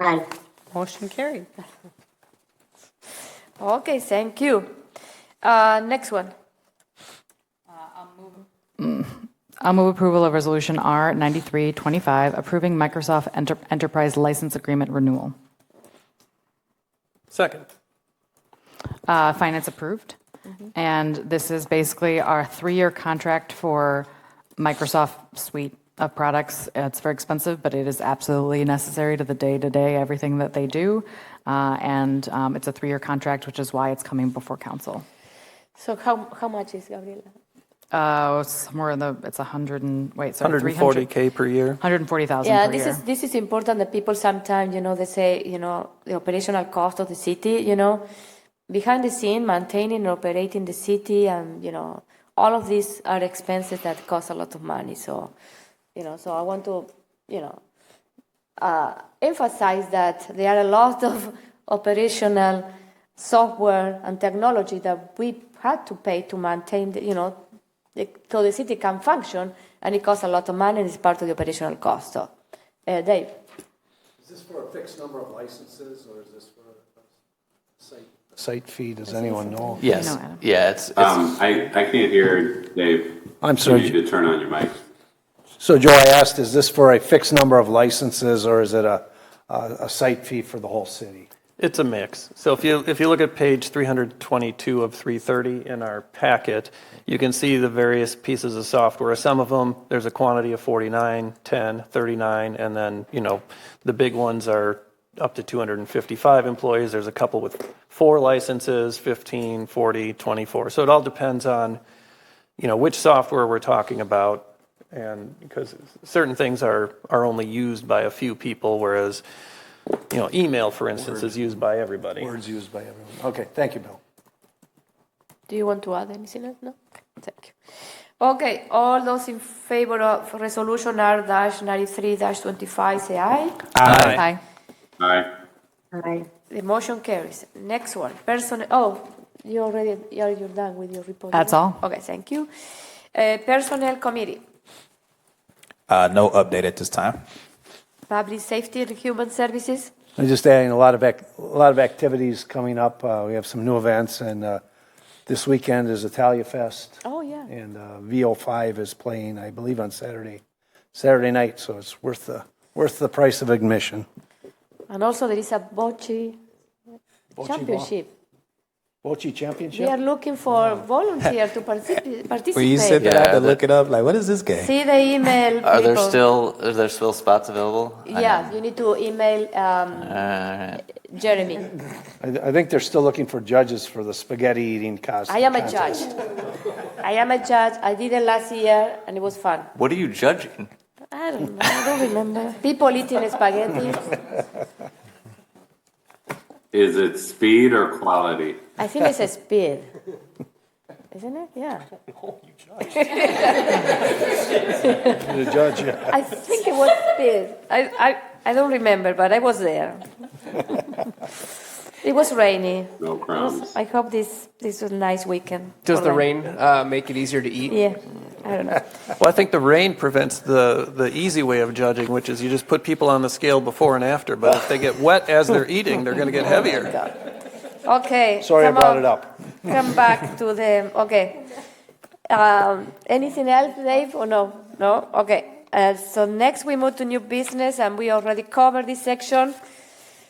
Aye. Motion carried. Okay, thank you. Next one. I'll move approval of Resolution R 9325, approving Microsoft Enterprise License Agreement renewal. Second. Finance approved. And this is basically our 3-year contract for Microsoft suite of products. It's very expensive, but it is absolutely necessary to the day-to-day, everything that they do. And it's a 3-year contract, which is why it's coming before council. So how much is Gabriela? Somewhere in the, it's 140K per year. 140,000 Yeah, per year. this is important that people sometimes, they say, the operational cost of the city, behind the scene, maintaining and operating the city and, all of these are expenses that cost a lot of money. So, so I want to, emphasize that there are a lot of operational software and technology that we had to pay to maintain, so the city can function, and it costs a lot of money, and it's part of the operational cost. So, Dave. Is this for a fixed number of licenses, or is this for a site fee? Does anyone know? Yes. Yeah, it's I can't hear Dave. I'm sorry. You need to turn on your mic. So, Joe, I asked, is this for a fixed number of licenses, or is it a site fee for the whole city? It's a mix. So if you look at page 322 of 330 in our packet, you can see the various pieces of software. Some of them, there's a quantity of 49, 10, 39, and then, the big ones are up to 255 employees. There's a couple with 4 licenses, 15, 40, 24. So it all depends on, which software we're talking about. And because certain things are only used by a few people, whereas email, for instance, is used by everybody. Words used by everyone. Okay, thank you, Bill. Do you want to add anything else? No? Thank you. Okay, all those in favor of Resolution R-93-25 say aye. Aye. Aye. Aye. The motion carries. Next one, you're done with your report. That's all. Okay, thank you. Personnel Committee, No update at this time. Public Safety and Human Services. I'm just adding a lot of activities coming up. We have some new events, and this weekend is Italia Fest. Oh, yeah. And VO5 is playing, I believe, on Saturday night. So it's worth the price of admission. And also there is a Bocce Championship. Bocce Championship. They are looking for volunteers to participate. When you said that, I had to look it up. Like, what is this game? See the email. Are there people. still spots available? Yeah, you need to email Jeremy. I think they're still looking for judges for the spaghetti eating contest. I am a judge. I did it last year, and it was fun. What are you judging? I don't know. I don't remember. People eating spaghetti. Is it speed or quality? I think it's a speed. Isn't it? Yeah. The judge, yeah. I think it was speed. I don't remember, but I was there. It was rainy. No crumbs. I hope this was a nice weekend. Does the rain make it easier to eat? Yeah. I don't know. Well, I think the rain prevents the easy way of judging, which is you just put people on the scale before and after. But if they get wet as they're eating, they're going to get heavier. Okay. Sorry I brought it up. Come back to the, okay. Anything else, Dave, or no? No? Okay. So next we move to new business, and we already covered this section.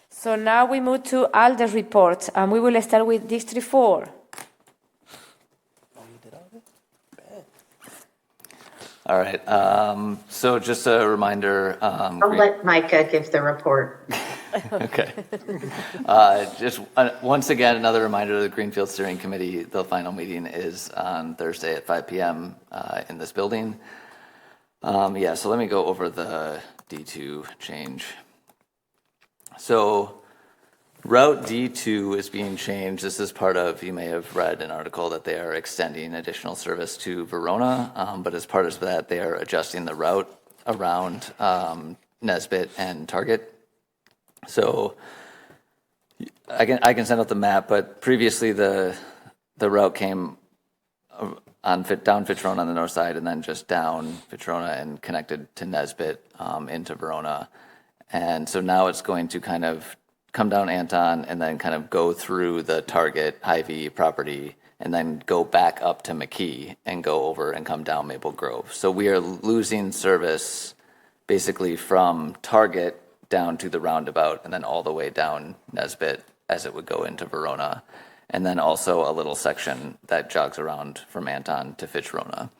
So now we move to ALDE report, and we will start with District 4. All right. So just a reminder. I'll let Micah give the report. Okay. Just once again, another reminder to the Greenfield Steering Committee, the final meeting is on Thursday at 5 p.m. In this building. Yeah, so let me go over the D2 change. So Route D2 is being changed. This is part of, you may have read an article that they are extending additional service to Verona, but as part of that, they are adjusting the route around Nesbitt and Target. So I can send out the map, but previously the route came down Fitchburg on the north side and then just down Fitchburg and connected to Nesbitt into Verona. And so now it's going to kind of come down Anton and then kind of go through the Target Hy-Vee property and then go back up to McKee and go over and come down Maple Grove. So we are losing service basically from Target down to the roundabout and then all the way down Nesbitt as it would go into Verona. And then also a little section that jogs around from Anton to Fitch-Verona.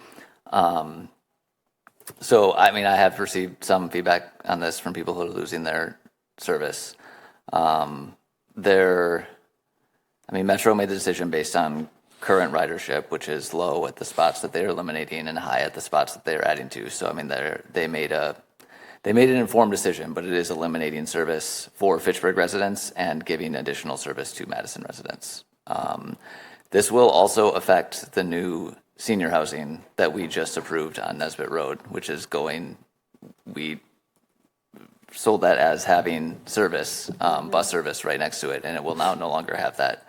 So, I mean, I have received some feedback on this from people who are losing their service. Metro made the decision based on current ridership, which is low at the spots that they're eliminating and high at the spots that they're adding to. So, I mean, they made an informed decision, but it is eliminating service for Fitchburg residents and giving additional service to Madison residents. This will also affect the new senior housing that we just approved on Nesbitt Road, which is we sold that as having service, bus service right next to it, and it will now no longer have that.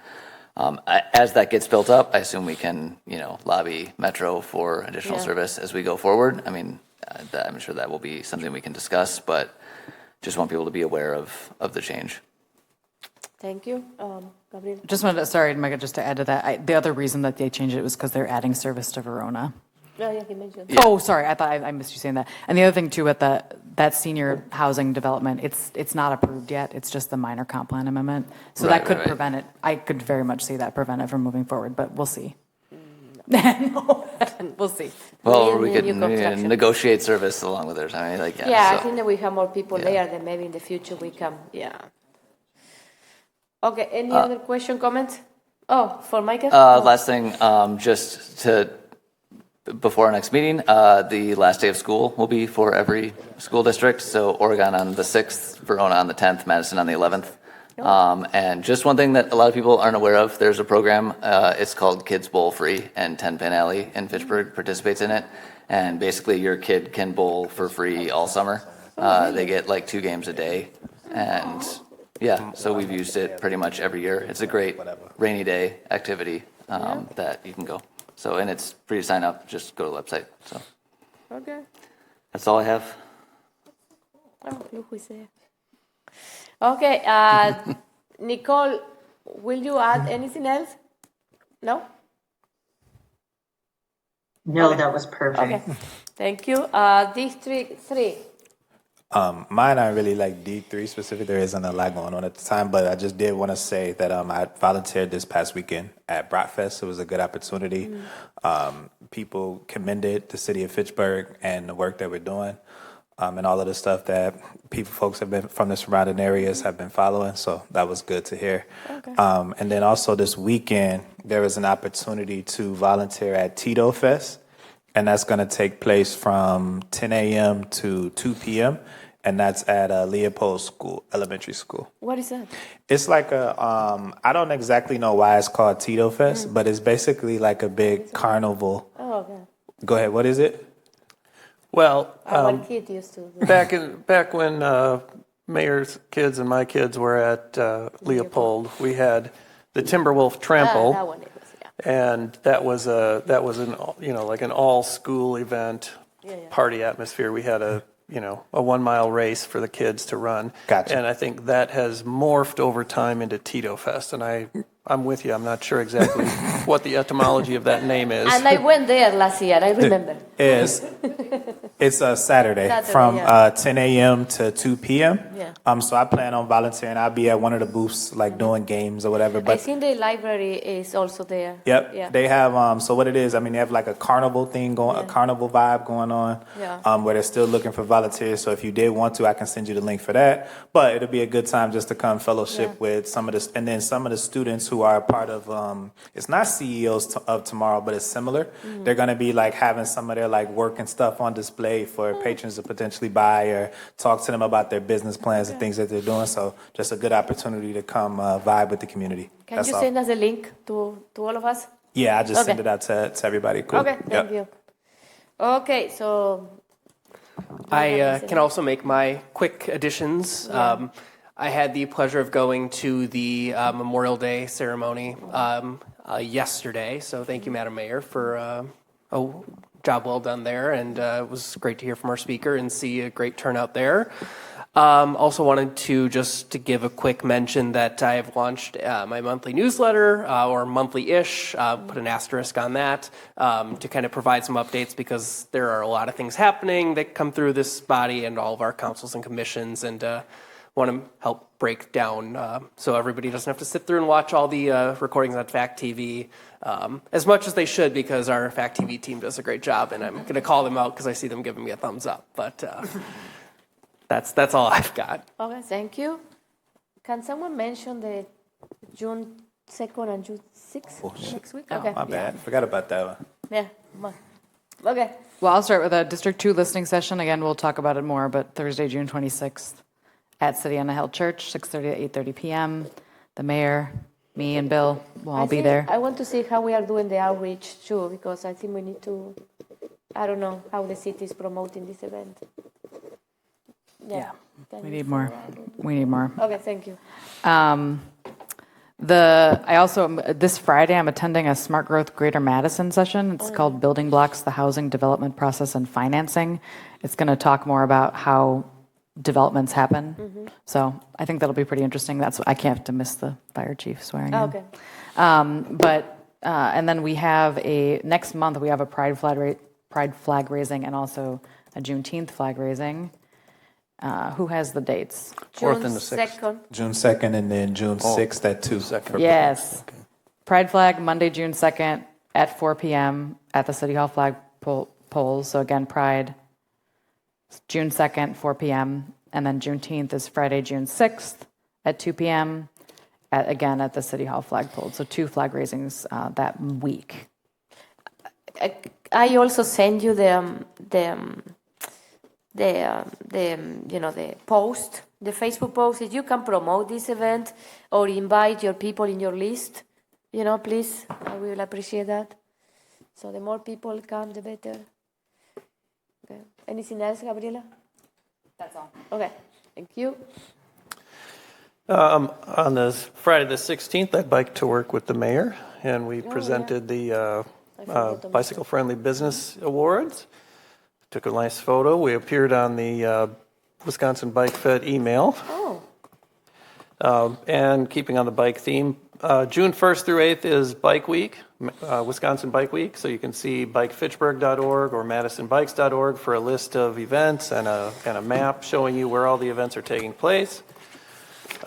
As that gets built up, I assume we can, lobby Metro for additional service as we go forward. I mean, I'm sure that will be something we can discuss, but just want people to be aware of the change. Thank you. Gabriel? Just wanted to, sorry, Micah, just to add to that, the other reason that they changed it was because they're adding service to Verona. Oh, yeah, he mentioned. Yeah. Oh, sorry, I thought I missed you saying that. And the other thing too, with that senior housing development, it's not approved yet. It's just the minor comp plan amendment. So that could prevent it. I could very much see that prevent it from moving forward, but we'll see. No, we'll see. Well, we could negotiate service along with theirs. I mean, I think that we have more people there, then maybe in the future we can, Okay, any other question, comments? Oh, for Micah? Last thing, before our next meeting, the last day of school will be for every school district. So Oregon on the 6th, Verona on the 10th, Madison on the 11th. And just one thing that a lot of people aren't aware of, there's a program, it's called Kids Bowl Free, and 10 Pin Alley in Fitchburg participates in it. And basically your kid can bowl for free all summer. They get like 2 games a day. And so we've used it pretty much every year. It's a great rainy day activity that you can go. So, and it's free to sign up. Just go to the website. So, okay. That's all I have. Oh, look who's there. Okay, Nicole, will you add anything else? No? No, that was perfect. Okay, thank you. District 3. Mine, I really like D3 specific. There isn't a lot going on at the time, but I just did want to say that I volunteered this past weekend at Bratfest. It was a good opportunity. People commended the city of Fitchburg and the work that we're doing, and all of the stuff that folks have been from the surrounding areas have been following. So that was good to hear. Okay. And then also this weekend, there was an opportunity to volunteer at Tito Fest, and that's going to take place from 10 a.m. to 2 p.m., and that's at Leopold School, Elementary School. What is that? It's like I don't exactly know why it's called Tito Fest, but it's basically like a big carnival. Oh, okay. Go ahead, what is it? Well, our kid used to. back when Mayor's kids and my kids were at Leopold, we had the Timberwolf Trample. That one it was, And that was an all school event, party atmosphere. We had a 1 mile race for the kids to run. Gotcha. And I think that has morphed over time into Tito Fest. And I I'm with you. I'm not sure exactly what the etymology of that name is. And I went there last year, I remember. It's a Saturday from 10 a.m. to 2 p.m. Yeah. So I plan on volunteering. I'll be at one of the booths, like doing games or whatever. I But think the library is also there. yep, Yeah. they have. So what it is, I mean, they have like a carnival thing going, a carnival vibe going on. Yeah. Where they're still looking for volunteers. So if you did want to, I can send you the link for that. But it'll be a good time just to come fellowship with some of the, and then some of the students who are a part of. It's not CEOs of Tomorrow, but it's similar. They're gonna be like having some of their like work and stuff on display for patrons to potentially buy or talk to them about their business plans and things that they're doing. So just a good opportunity to come vibe with the community. Can you send us a link to all of us? Yeah, I just send it out to everybody. Cool. Okay, thank you. Okay, so I can also make my quick additions. I had the pleasure of going to the Memorial Day ceremony yesterday, so thank you, Madam Mayor, for a job well done there, and it was great to hear from our speaker and see a great turnout there. Also wanted to just give a quick mention that I have launched my monthly newsletter, or monthly-ish, put an asterisk on that, to kind of provide some updates because there are a lot of things happening that come through this body and all of our councils and commissions, and want to help break down so everybody doesn't have to sit through and watch all the recordings on FACTv as much as they should, because our FACTv team does a great job, and I'm going to call them out because I see them giving me a thumbs up. But that's all I've got. Okay, thank you. Can someone mention the June 2nd and June 6th next week? Oh, Okay. my bad. Forgot about that one. Yeah. Okay. Well, I'll start with a District 2 listening session. Again, we'll talk about it more, but Thursday, June 26th at City on the Hill Church, 6:30 to 8:30 p.m. The mayor, me, and Bill will all be there. I want to see how we are doing the outreach too, because I think we need to, I don't know how the city is promoting this event. Yeah. We need more. We need more. Okay, thank you. I also, this Friday, I'm attending a Smart Growth Greater Madison session. It's called Building Blocks, the Housing Development Process and Financing. It's going to talk more about how developments happen. So I think that'll be pretty interesting. I can't have to miss the fire chief swearing in. Okay. And then we have next month we have a Pride flag raising and also a Juneteenth flag raising. Who has the dates? 4th and the 6th. June 2nd and then June 6th at 2. Yes. Okay. Pride flag, Monday, June 2nd at 4 p.m. at the City Hall flag polls. So again, Pride, June 2nd, 4 p.m. And then Juneteenth is Friday, June 6th at 2 p.m. Again at the City Hall flag pole. So 2 flag raisings that week. I also send you the post, the Facebook post. If you can promote this event or invite your people in your list, please, I will appreciate that. So the more people come, the better. Okay. Anything else, Gabriela? That's all. Okay, thank you. On this Friday the 16th, I biked to work with the mayor, and we presented the Bicycle Friendly Business Awards. Took a nice photo. We appeared on the Wisconsin Bike Fed email. And keeping on the bike theme, June 1st through 8th is Bike Week, Wisconsin Bike Week. So you can see bikefitchburg.org or madisonbikes.org for a list of events and a map showing you where all the events are taking place.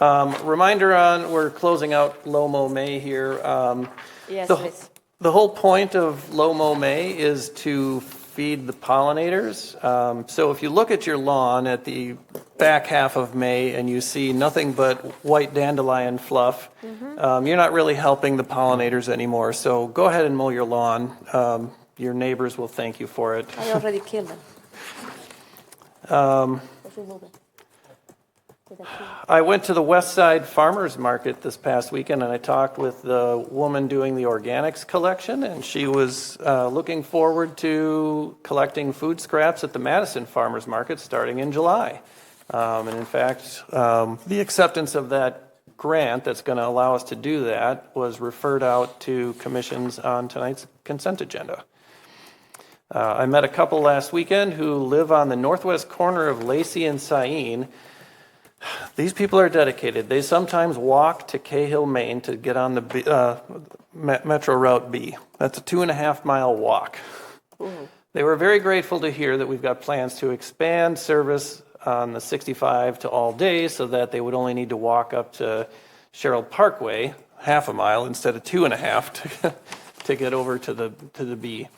Reminder we're closing out Low-Mo May here. Yes, please. The whole point of Low-Mo May is to feed the pollinators. So if you look at your lawn at the back half of May and you see nothing but white dandelion fluff, you're not really helping the pollinators anymore. So go ahead and mow your lawn. Your neighbors will thank you for it. I already killed them. I went to the West Side Farmers Market this past weekend, and I talked with the woman doing the organics collection, and she was looking forward to collecting food scraps at the Madison Farmers Market starting in July. And in fact, the acceptance of that grant that's going to allow us to do that was referred out to commissions on tonight's consent agenda. I met a couple last weekend who live on the northwest corner of Lacey and Sain. These people are dedicated. They sometimes walk to Cahill, Maine to get on the Metro Route B. That's a 2.5-mile walk. They were very grateful to hear that we've got plans to expand service on the 65 to all day so that they would only need to walk up to Sherrill Parkway, 1/2 mile instead of 2.5 to get over to the B.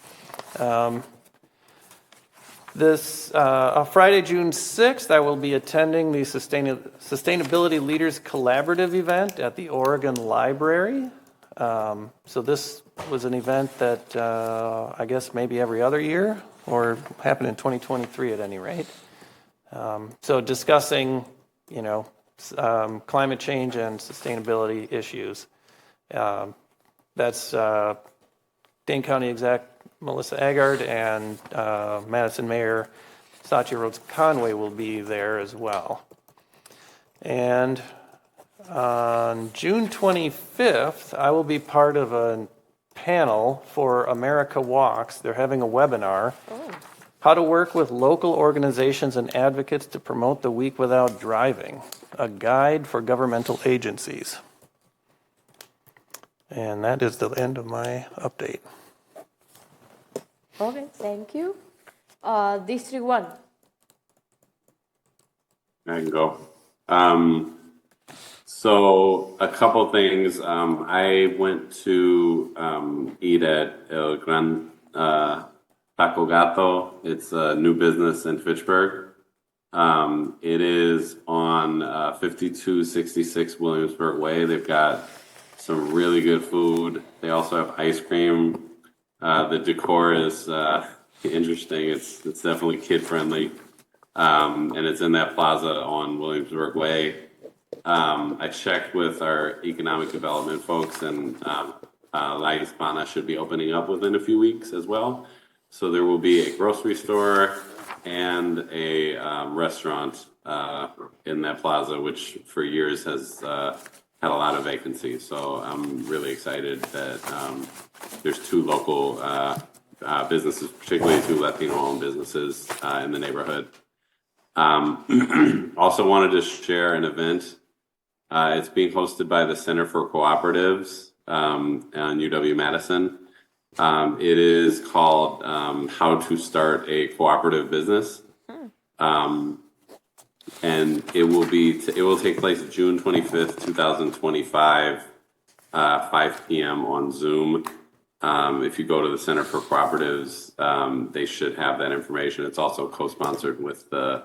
Friday, June 6th, I will be attending the Sustainability Leaders Collaborative event at the Oregon Library. So this was an event that I guess maybe every other year, or happened in 2023 at any rate. So discussing, climate change and sustainability issues. That's Dane County Exec Melissa Agard and Madison Mayor Satya Rhodes Conway will be there as well. And on June 25th, I will be part of a panel for America Walks. They're having a webinar. How to work with local organizations and advocates to promote the week without driving, a guide for governmental agencies. And that is the end of my update. Okay, thank you. District 1. I can go. So a couple things. I went to eat at El Gran Taco Gato. It's a new business in Fitchburg. It is on 5266 Williamsburg Way. They've got some really good food. They also have ice cream. The decor is interesting. It's definitely kid friendly, and it's in that plaza on Williamsburg Way. I checked with our economic development folks, and La Hispana should be opening up within a few weeks as well. So there will be a grocery store and a restaurant in that plaza, which for years has had a lot of vacancies. So I'm really excited that there's two local businesses, particularly two Latino-owned businesses in the neighborhood. Also wanted to share an event. It's being hosted by the Center for Cooperatives on UW-Madison. It is called How to Start a Cooperative Business. And it will take place June 25th, 2025, 5 p.m. on Zoom. If you go to the Center for Cooperatives, they should have that information. It's also co-sponsored with the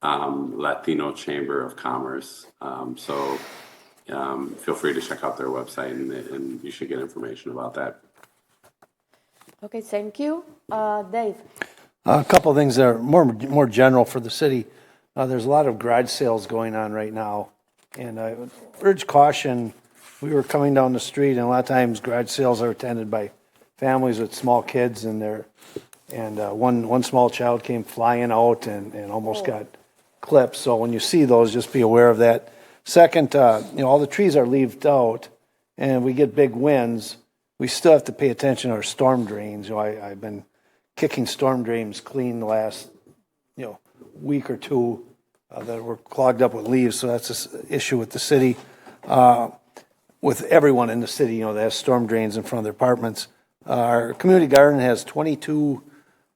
Latino Chamber of Commerce. So feel free to check out their website, and you should get information about that. Okay, thank you. Dave. A couple of things that are more general for the city. There's a lot of garage sales going on right now, and I would urge caution. We were coming down the street, and a lot of times garage sales are attended by families with small kids, and one small child came flying out and almost got clipped. So when you see those, just be aware of that. Second, all the trees are leaved out, and we get big winds. We still have to pay attention to our storm drains. I've been kicking storm drains clean the last week or two that were clogged up with leaves. So that's an issue with the city, with everyone in the city, that has storm drains in front of their apartments. Our community garden has 22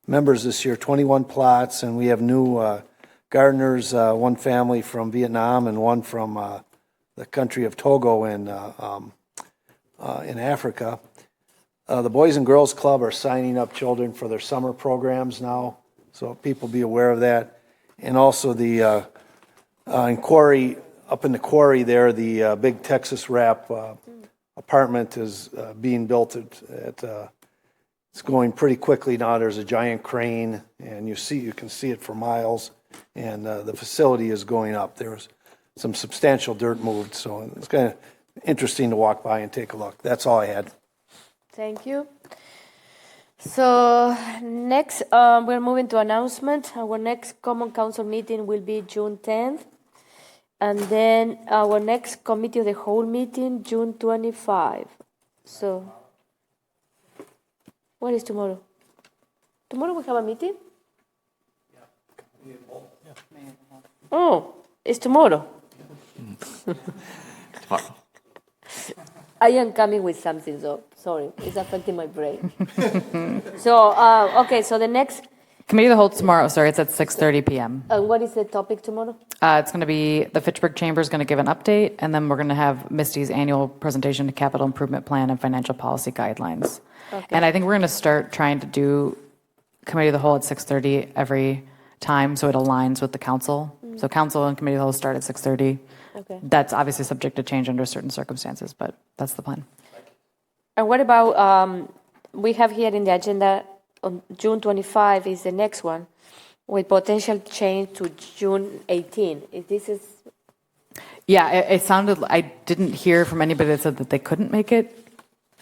members this year, 21 plots, and we have new gardeners, one family from Vietnam and one from the country of Togo in Africa. The Boys and Girls Club are signing up children for their summer programs now, so people be aware of that. And also the in Quarry, up in the Quarry there, the big Texas Wrap apartment is being built. It's going pretty quickly now. There's a giant crane, and you can see it for miles, and the facility is going up. There's some substantial dirt moved, so it's kind of interesting to walk by and take a look. That's all I had. Thank you. So next, we're moving to announcement. Our next Common Council meeting will be June 10th. And then our next Committee of the Whole meeting, June 25. So, what is tomorrow? Tomorrow we have a meeting? Oh, it's tomorrow. Tomorrow. I am coming with something, so sorry, it's affecting my brain. So, okay, so the next, Committee of the Whole tomorrow, sorry, it's at 6:30 PM. what is the topic tomorrow? It's going to be, the Fitchburg Chamber is going to give an update, and then we're going to have Misty's annual presentation to capital improvement plan and financial policy guidelines. Okay. And I think we're going to start trying to do Committee of the Whole at 6:30 every time, so it aligns with the council. So council and Committee of the Whole start at 6:30. Okay. That's obviously subject to change under certain circumstances, but that's the plan. And what about, we have here in the agenda, on June 25 is the next one, with potential change to June 18. If this is, Yeah, it sounded, I didn't hear from anybody that said that they couldn't make it.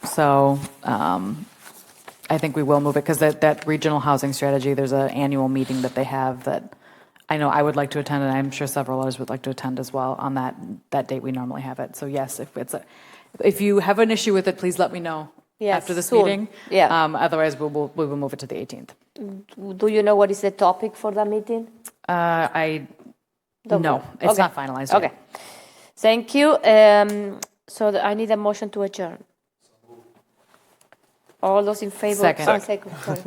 So I think we will move it because that regional housing strategy, there's an annual meeting that they have that I know I would like to attend, and I'm sure several others would like to attend as well on that date we normally have it. So yes, if you have an issue with it, please let me know after this soon. meeting. Yeah. Otherwise, we will move it to the 18th. Do you know what is the topic for that meeting? No, it's not finalized yet. Okay. Thank you. So I need a motion to adjourn. All those in favor? Second. Sorry.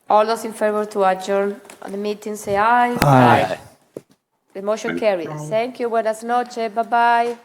All those in favor to adjourn the meeting, say aye. Aye. The motion carries. Thank you. Buenas noches. Bye-bye.